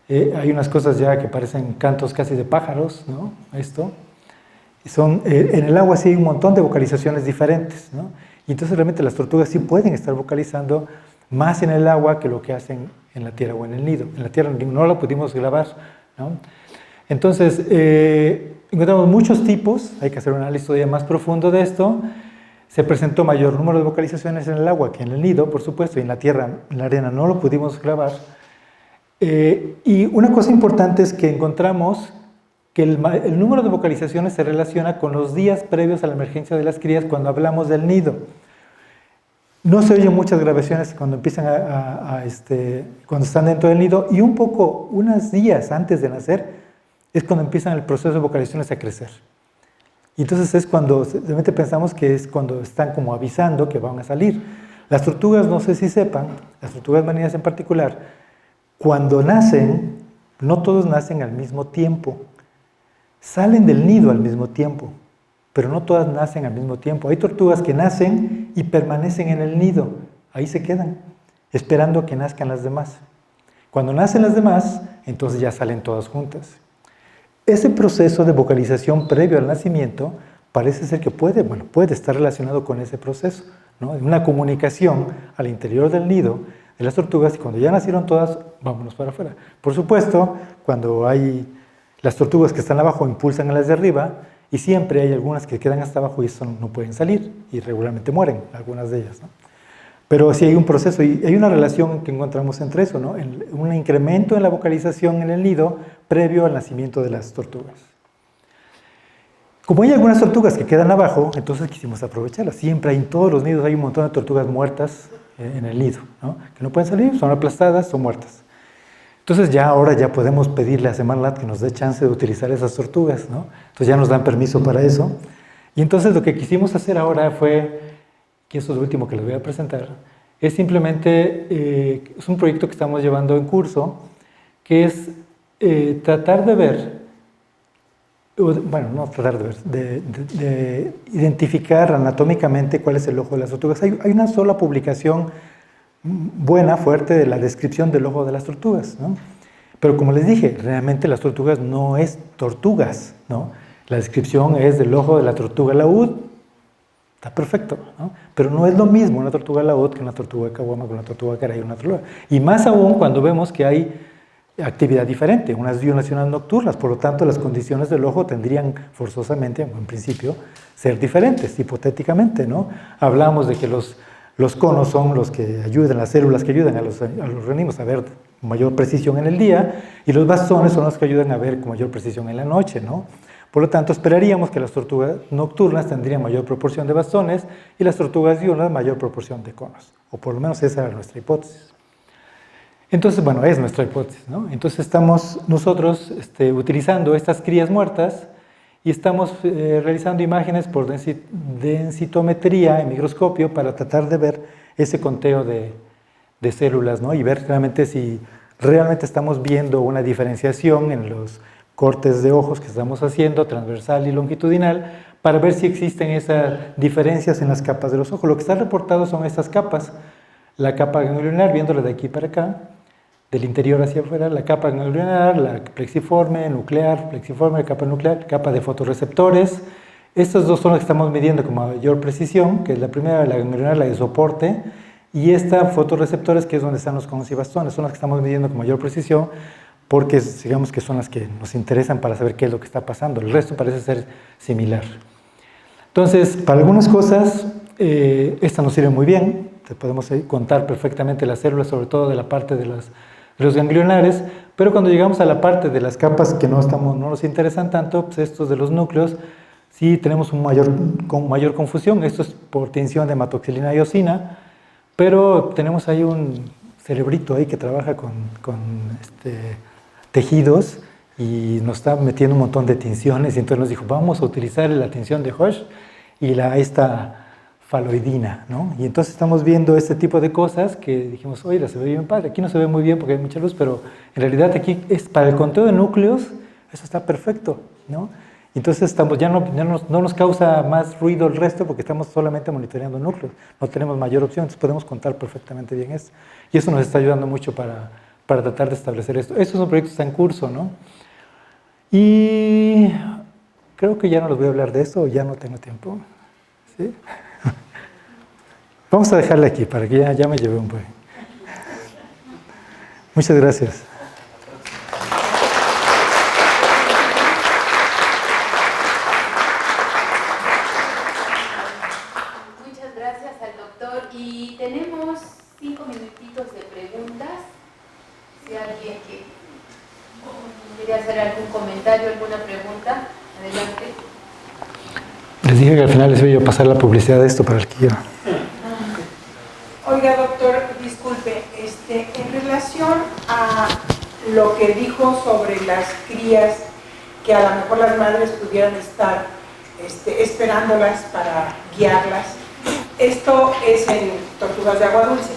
Hay unas cosas ya que parecen cantos casi de pájaros, ¿no? En el agua sí hay un montón de vocalizaciones diferentes, ¿no? Y entonces realmente las tortugas sí pueden estar vocalizando más en el agua que lo que hacen en la tierra o en el nido. En la tierra no lo pudimos grabar, ¿no? Entonces, encontramos muchos tipos, hay que hacer un análisis todavía más profundo de esto. Se presentó mayor número de vocalizaciones en el agua que en el nido, por supuesto, y en la tierra, en la arena no lo pudimos grabar. Y una cosa importante es que encontramos que el número de vocalizaciones se relaciona con los días previos a la emergencia de las crías cuando hablamos del nido. No se oyen muchas grabaciones cuando empiezan cuando están dentro del nido, y unos días antes de nacer es cuando empiezan el proceso de vocalizaciones a crecer. Y entonces es cuando realmente pensamos que es cuando están como avisando que van a salir. Las tortugas, no sé si sepan, las tortugas marinas en particular, cuando nacen, no todos nacen al mismo tiempo. Salen del nido al mismo tiempo, pero no todas nacen al mismo tiempo. Hay tortugas que nacen y permanecen en el nido, ahí se quedan, esperando a que nazcan las demás. Cuando nacen las demás, entonces ya salen todas juntas. ese proceso de vocalización previo al nacimiento parece ser que puede estar relacionado con ese proceso, ¿no? Una comunicación al interior del nido de las tortugas, y cuando ya nacieron todas, vámonos para afuera. Por supuesto, cuando hay las tortugas que están abajo impulsan a las de arriba, y siempre hay algunas que quedan hasta abajo y eso no pueden salir, y regularmente mueren, algunas de ellas, ¿no? Pero sí hay un proceso, y hay una relación que encontramos entre eso, ¿no? Un incremento en la vocalización en el nido previo al nacimiento de las tortugas. Como hay algunas tortugas que quedan abajo, entonces quisimos aprovecharlas. Siempre en todos los nidos hay un montón de tortugas muertas en el nido, ¿no? Que no pueden salir, son aplastadas, son muertas. Entonces ahora ya podemos pedirle a Semarnat que nos dé chance de utilizar esas tortugas, ¿no? Entonces ya nos dan permiso para eso. Y entonces lo que quisimos hacer ahora fue, que eso es lo último que les voy a presentar, es simplemente, es un proyecto que estamos llevando en curso, que es tratar de ver, bueno, no tratar de ver, de identificar anatómicamente cuál es el ojo de las tortugas. Hay una sola publicación buena, fuerte, de la descripción del ojo de las tortugas, ¿no? Pero como les dije, realmente las tortugas no es tortugas, ¿no? La descripción es del ojo de la tortuga laúd, está perfecto, ¿no? Pero no es lo mismo una tortuga laúd que una tortuga caguama, que una tortuga caray, una tortuga. Y más aún cuando vemos que hay actividad diferente, unas diurnas y unas nocturnas, por lo tanto las condiciones del ojo tendrían forzosamente, en principio, ser diferentes, hipotéticamente, ¿no? Hablamos de que los conos son los que ayudan, las células que ayudan a los organismos a ver con mayor precisión en el día, y los bastones son los que ayudan a ver con mayor precisión en la noche, ¿no? Por lo tanto, esperaríamos que las tortugas nocturnas tendrían mayor proporción de bastones y las tortugas diurnas mayor proporción de conos, o por lo menos esa era nuestra hipótesis. Entonces, bueno, es nuestra hipótesis, ¿no? Entonces estamos nosotros utilizando estas crías muertas y estamos realizando imágenes por densitometría en microscopio para tratar de ver ese conteo de células, ¿no? Y ver realmente si realmente estamos viendo una diferenciación en los cortes de ojos que estamos haciendo, transversal y longitudinal, para ver si existen esas diferencias en las capas de los ojos. Lo que está reportado son estas capas, la capa ganglionar, viéndola de aquí para acá, del interior hacia afuera, la capa ganglionar, la plexiforme, nuclear, plexiforme, capa nuclear, capa de fotorreceptores. Estos dos son los que estamos midiendo con mayor precisión, que es la primera, la ganglionar, la de soporte, y esta fotorreceptores, que es donde están los conos y bastones, son las que estamos midiendo con mayor precisión, porque digamos que son las que nos interesan para saber qué es lo que está pasando. El resto parece ser similar. Entonces, para algunas cosas, esta nos sirve muy bien. Podemos contar perfectamente las células, sobre todo de la parte de los ganglionares, pero cuando llegamos a la parte de las capas que no nos interesan tanto, pues estos de los núcleos, sí tenemos mayor confusión. Esto es por tinción de hematoxilina y eosina, pero tenemos ahí un cerebrito ahí que trabaja con tejidos y nos está metiendo un montón de tinciones, y entonces nos dijo, vamos a utilizar la tinción de Hosch y esta faloidina, ¿no? Y entonces estamos viendo este tipo de cosas que dijimos, oye, se ve bien padre. Aquí no se ve muy bien porque hay mucha luz, pero en realidad aquí para el conteo de núcleos eso está perfecto, ¿no? Entonces ya no nos causa más ruido el resto porque estamos solamente monitoreando núcleos, no tenemos mayor opción, entonces podemos contar perfectamente bien esto. Y eso nos está ayudando mucho para tratar de establecer esto. Estos son proyectos que están en curso, ¿no? Y creo que ya no les voy a hablar de esto, ya no tengo tiempo, ¿sí? Vamos a dejarle aquí para que ya me lleve un buen. Muchas gracias. Muchas gracias al doctor. Y tenemos 5 minutitos de preguntas. Si alguien quiere hacer algún comentario, alguna pregunta, adelante. Les dije que al final les voy a pasar la publicidad de esto para el que quiera. Oiga, doctor, disculpe, en relación a lo que dijo sobre las crías, que a lo mejor las madres pudieran estar esperándolas para guiarlas, esto es en tortugas de agua dulce,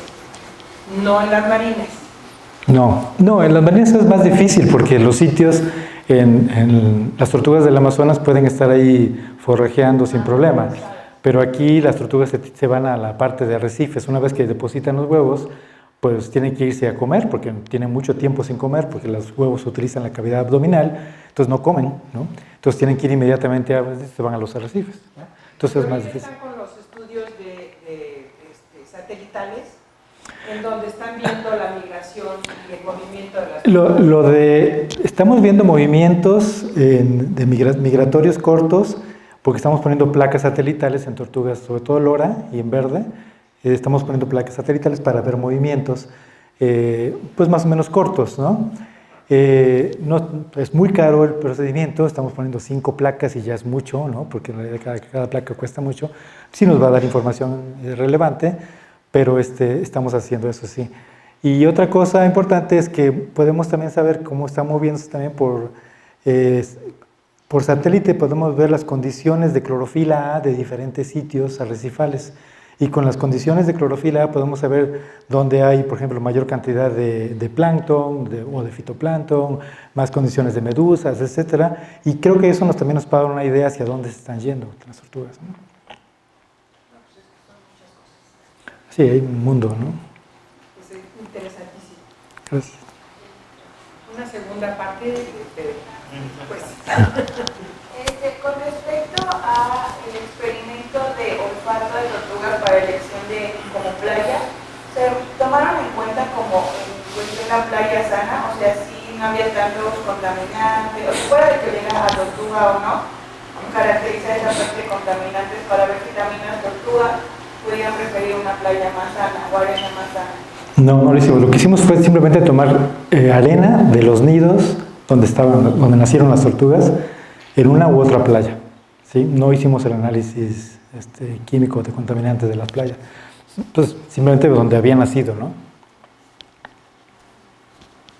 no en las marinas. No, en las marinas es más difícil porque los sitios en las tortugas del Amazonas pueden estar ahí forrajeando sin problemas. Pero aquí las tortugas se van a la parte de arrecifes. Una vez que depositan los huevos, pues tienen que irse a comer porque tienen mucho tiempo sin comer, porque los huevos utilizan la cavidad abdominal, entonces no comen, ¿no? Entonces tienen que ir inmediatamente, se van a los arrecifes, ¿no? Entonces es más difícil. Están con los estudios satelitales, en donde están viendo la migración y el movimiento de las... Estamos viendo movimientos migratorios cortos, porque estamos poniendo placas satelitales en tortugas, sobre todo lora y en verde. Estamos poniendo placas satelitales para ver movimientos, pues más o menos cortos, ¿no? Es muy caro el procedimiento, estamos poniendo 5 placas y ya es mucho, ¿no? Porque cada placa cuesta mucho. Sí nos va a dar información relevante, pero estamos haciendo eso, sí. Y otra cosa importante es que podemos también saber cómo está moviéndose también por satélite, podemos ver las condiciones de clorofila A de diferentes sitios arrecifales. Y con las condiciones de clorofila A podemos saber dónde hay, por ejemplo, mayor cantidad de plancton o de fitoplancton, más condiciones de medusas, etc. Y creo que eso también nos puede dar una idea hacia dónde se están yendo las tortugas, ¿no? Sí, hay un mundo, ¿no? Es interesantísimo. Gracias. Una segunda parte pues... Con respecto al experimento de olfato de tortuga para elección de como playa, ¿se tomaron en cuenta como la playa sana? O sea, si no había tantos contaminantes, o fuera de que llega a tortuga o no, caracterizar esa parte de contaminantes para ver si también las tortugas podían preferir una playa más sana o arena más sana. No, no lo hicimos. Lo que hicimos fue simplemente tomar arena de los nidos donde nacieron las tortugas, en una u otra playa, ¿sí? No hicimos el análisis químico de contaminantes de las playas. Entonces, simplemente donde habían nacido, ¿no?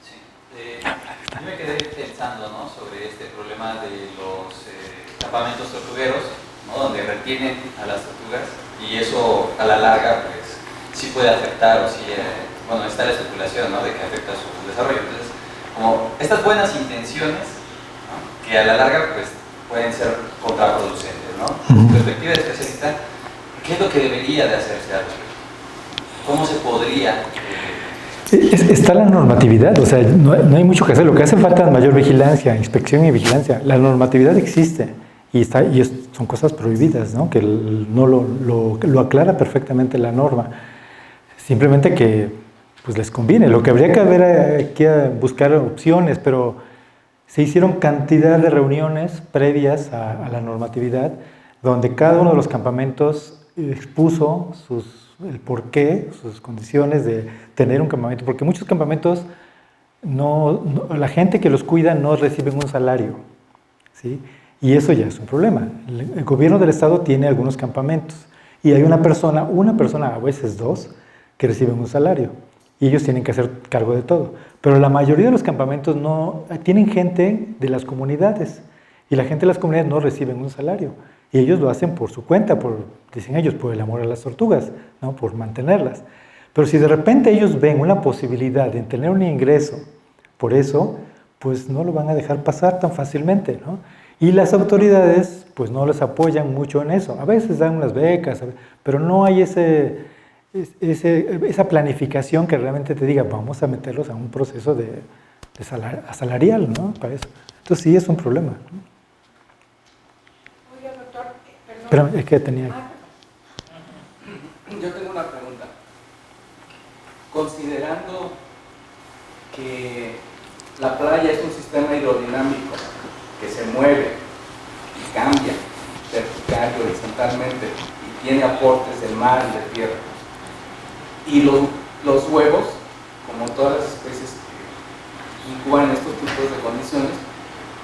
Sí. Yo me quedé pensando, ¿no?, sobre este problema de los campamentos tortugueros, ¿no?, donde retienen a las tortugas, y eso a la larga, pues, sí puede afectar, o sí, bueno, está la especulación, ¿no?, de que afecta su desarrollo. Entonces, como estas buenas intenciones, que a la larga pues, pueden ser contraproducentes, ¿no? Desde tu perspectiva de especialista, ¿qué es lo que debería de hacerse al respecto? ¿Cómo se podría...? Está la normatividad, o sea, no hay mucho que hacer. Lo que hace falta es mayor vigilancia, inspección y vigilancia. La normatividad existe y son cosas prohibidas, ¿no? Que no lo aclara perfectamente la norma. Simplemente que pues, les conviene. Lo que habría que haber aquí a buscar opciones, pero... Se hicieron cantidad de reuniones previas a la normatividad, donde cada uno de los campamentos expuso el porqué, sus condiciones de tener un campamento, porque muchos campamentos, la gente que los cuida no reciben un salario, ¿sí? Y eso ya es un problema. El gobierno del estado tiene algunos campamentos, y hay una persona, a veces 2, que reciben un salario. Y ellos tienen que hacer cargo de todo. Pero la mayoría de los campamentos tienen gente de las comunidades. Y la gente de las comunidades no reciben un salario. Y ellos lo hacen por su cuenta, dicen ellos, por el amor a las tortugas, ¿no? Por mantenerlas. Pero si de repente ellos ven una posibilidad de tener un ingreso por eso, pues no lo van a dejar pasar tan fácilmente, ¿no? Y las autoridades pues no les apoyan mucho en eso. A veces dan unas becas, pero no hay esa planificación que realmente te diga, vamos a meterlos a un proceso salarial, ¿no? Para eso. Entonces sí es un problema, ¿no? Oiga, doctor, perdón. Pero es que tenía... Yo tengo una pregunta. Considerando que la playa es un sistema hidrodinámico que se mueve y cambia vertical y horizontalmente y tiene aportes del mar y de tierra, y los huevos, como todas las especies que incuban estos tipos de condiciones,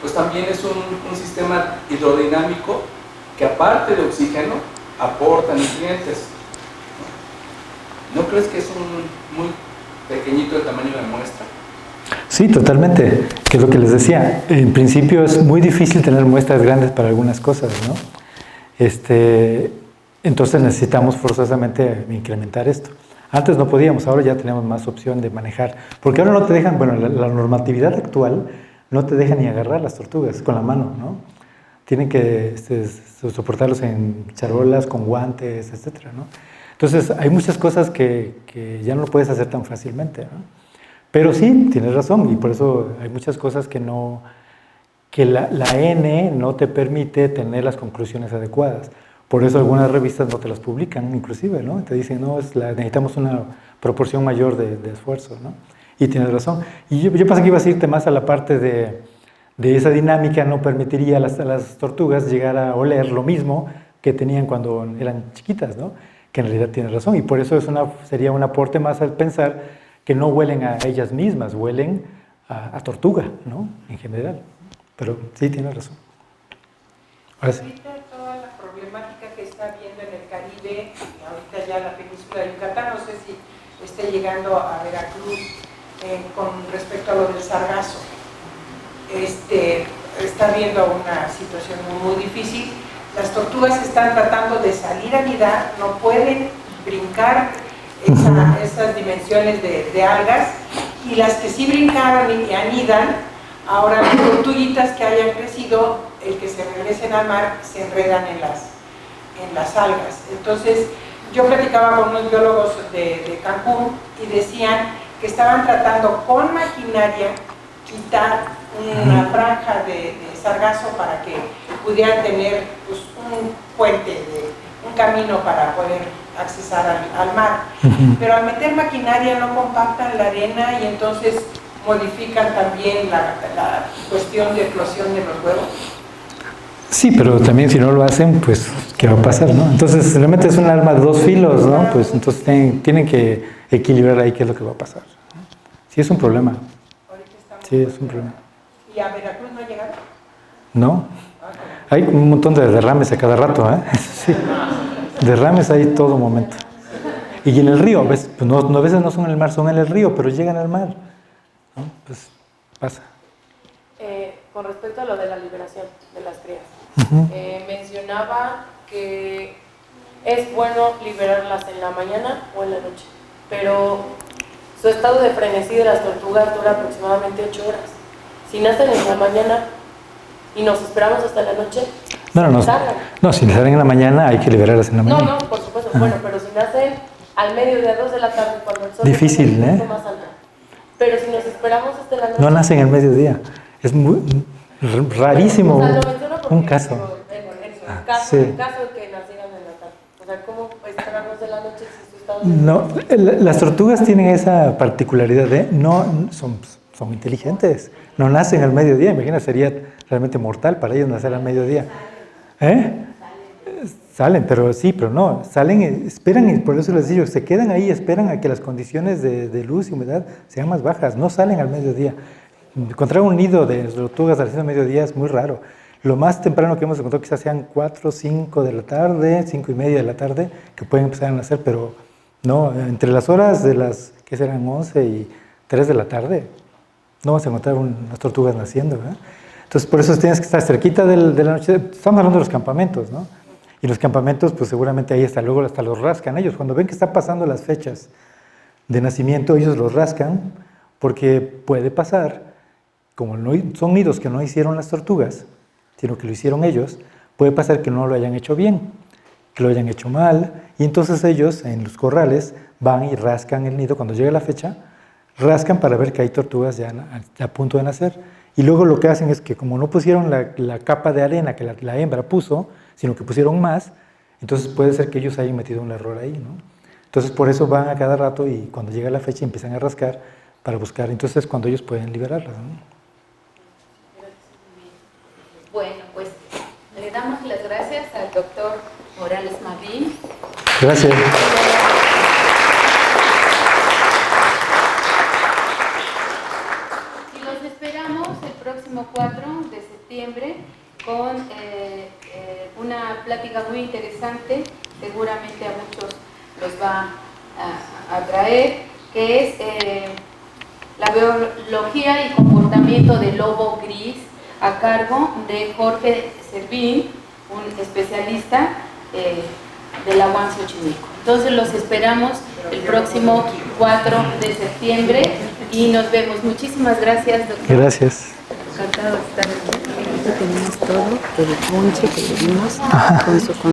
pues también es un sistema hidrodinámico que aparte de oxígeno aporta nutrientes. ¿No crees que es muy pequeñito el tamaño de la muestra? Sí, totalmente, que es lo que les decía. En principio es muy difícil tener muestras grandes para algunas cosas, ¿no? Entonces necesitamos forzosamente incrementar esto. Antes no podíamos, ahora ya tenemos más opción de manejar. Porque ahora no te dejan, bueno, la normatividad actual no te deja ni agarrar las tortugas con la mano, ¿no? Tienen que soportarlos en charolas, con guantes, etcétera, ¿no? Entonces, hay muchas cosas que ya no lo puedes hacer tan fácilmente, ¿no? Pero sí, tienes razón, y por eso hay muchas cosas que la N no te permite tener las conclusiones adecuadas. Por eso algunas revistas no te las publican, inclusive, ¿no? Te dicen, no, necesitamos una proporción mayor de esfuerzo, ¿no? Y tienes razón. Y yo pensé que ibas a irte más a la parte de esa dinámica, no permitiría a las tortugas llegar a oler lo mismo que tenían cuando eran chiquitas, ¿no? Que en realidad tienes razón. Y por eso sería un aporte más al pensar que no huelen a ellas mismas, huelen a tortuga, ¿no? En general. Pero sí, tienes razón. Ahora sí. Ahorita toda la problemática que está habiendo en el Caribe, y ahorita ya la península de Yucatán, no sé si esté llegando a Veracruz, con respecto a lo del sargazo. Está habiendo una situación muy difícil. Las tortugas están tratando de salir a nidar, no pueden brincar esas dimensiones de algas, y las que sí brincaron y anidan, ahora las tortuguitas que hayan crecido, el que se regresen al mar, se enredan en las algas. Entonces, yo platicaba con unos biólogos de Cancún y decían que estaban tratando con maquinaria quitar una franja de sargazo para que pudieran tener pues, un puente, un camino para poder accesar al mar. Pero al meter maquinaria no compactan la arena y entonces modifican también la cuestión de eclosión de los huevos. Sí, pero también si no lo hacen, pues, ¿qué va a pasar, no? Entonces, realmente es un arma de dos filos, ¿no? Pues, entonces tienen que equilibrar ahí qué es lo que va a pasar. Sí, es un problema. Sí, es un problema. ¿Y a Veracruz no llegaron? No. Hay un montón de derrames a cada rato, ¿eh? Sí. Derrames hay todo momento. Y en el río, ¿ves? Pues no, a veces no son en el mar, son en el río, pero llegan al mar, ¿no? Pues pasa. Con respecto a lo de la liberación de las crías, mencionaba que es bueno liberarlas en la mañana o en la noche, pero su estado de frenesí de las tortugas dura aproximadamente 8 horas. Si nacen en la mañana y nos esperamos hasta la noche, no, si nacen en la mañana hay que liberarlas en la mañana. No, por supuesto, bueno, pero si nacen al mediodía, 2 de la tarde, cuando el sol difícil, está un poco más alto. Pero si nos esperamos hasta la noche... No nacen al mediodía. Es muy rarísimo. Bueno, o sea, lo menciono porque un caso. En caso de que nacieran en la tarde. O sea, ¿cómo esperarnos de la noche si su estado de... No, las tortugas tienen esa particularidad de son inteligentes. No nacen al mediodía. Imagina, sería realmente mortal para ellos nacer al mediodía. Salen, pero sí, pero no. Salen, esperan, y por eso les digo, se quedan ahí, esperan a que las condiciones de luz y humedad sean más bajas. No salen al mediodía. Encontrar un nido de tortugas al mediodía es muy raro. Lo más temprano que hemos encontrado quizás sean 4, 5 de la tarde, 5 y media de la tarde, que pueden empezar a nacer, pero no, entre las horas de las que serán 11 y 3 de la tarde, no vas a encontrar unas tortugas naciendo, ¿verdad? Entonces, por eso tienes que estar cerquita de la noche. Estamos hablando de los campamentos, ¿no? Y los campamentos, pues seguramente ahí luego hasta los rascan ellos. Cuando ven que están pasando las fechas de nacimiento, ellos los rascan, porque puede pasar, como son nidos que no hicieron las tortugas, sino que lo hicieron ellos, puede pasar que no lo hayan hecho bien, que lo hayan hecho mal, y entonces ellos en los corrales van y rascan el nido. Cuando llega la fecha, rascan para ver que hay tortugas ya a punto de nacer. Y luego lo que hacen es que como no pusieron la capa de arena que la hembra puso, sino que pusieron más, entonces puede ser que ellos hayan metido un error ahí, ¿no? Entonces por eso van a cada rato y cuando llega la fecha empiezan a rascar para buscar. Entonces es cuando ellos pueden liberarlas, ¿no? Bueno, pues le damos las gracias al doctor Morales Mavín. Gracias. Y los esperamos el próximo 4 de septiembre con una plática muy interesante, seguramente a muchos los va a atraer, que es la biología y comportamiento del lobo gris, a cargo de Jorge Servín, un especialista de la UAM Xochimilco. Entonces los esperamos el próximo 4 de septiembre y nos vemos. Muchísimas gracias, doctor. Gracias. Encantado de estar aquí. Tenemos todo el ponche que le dimos con su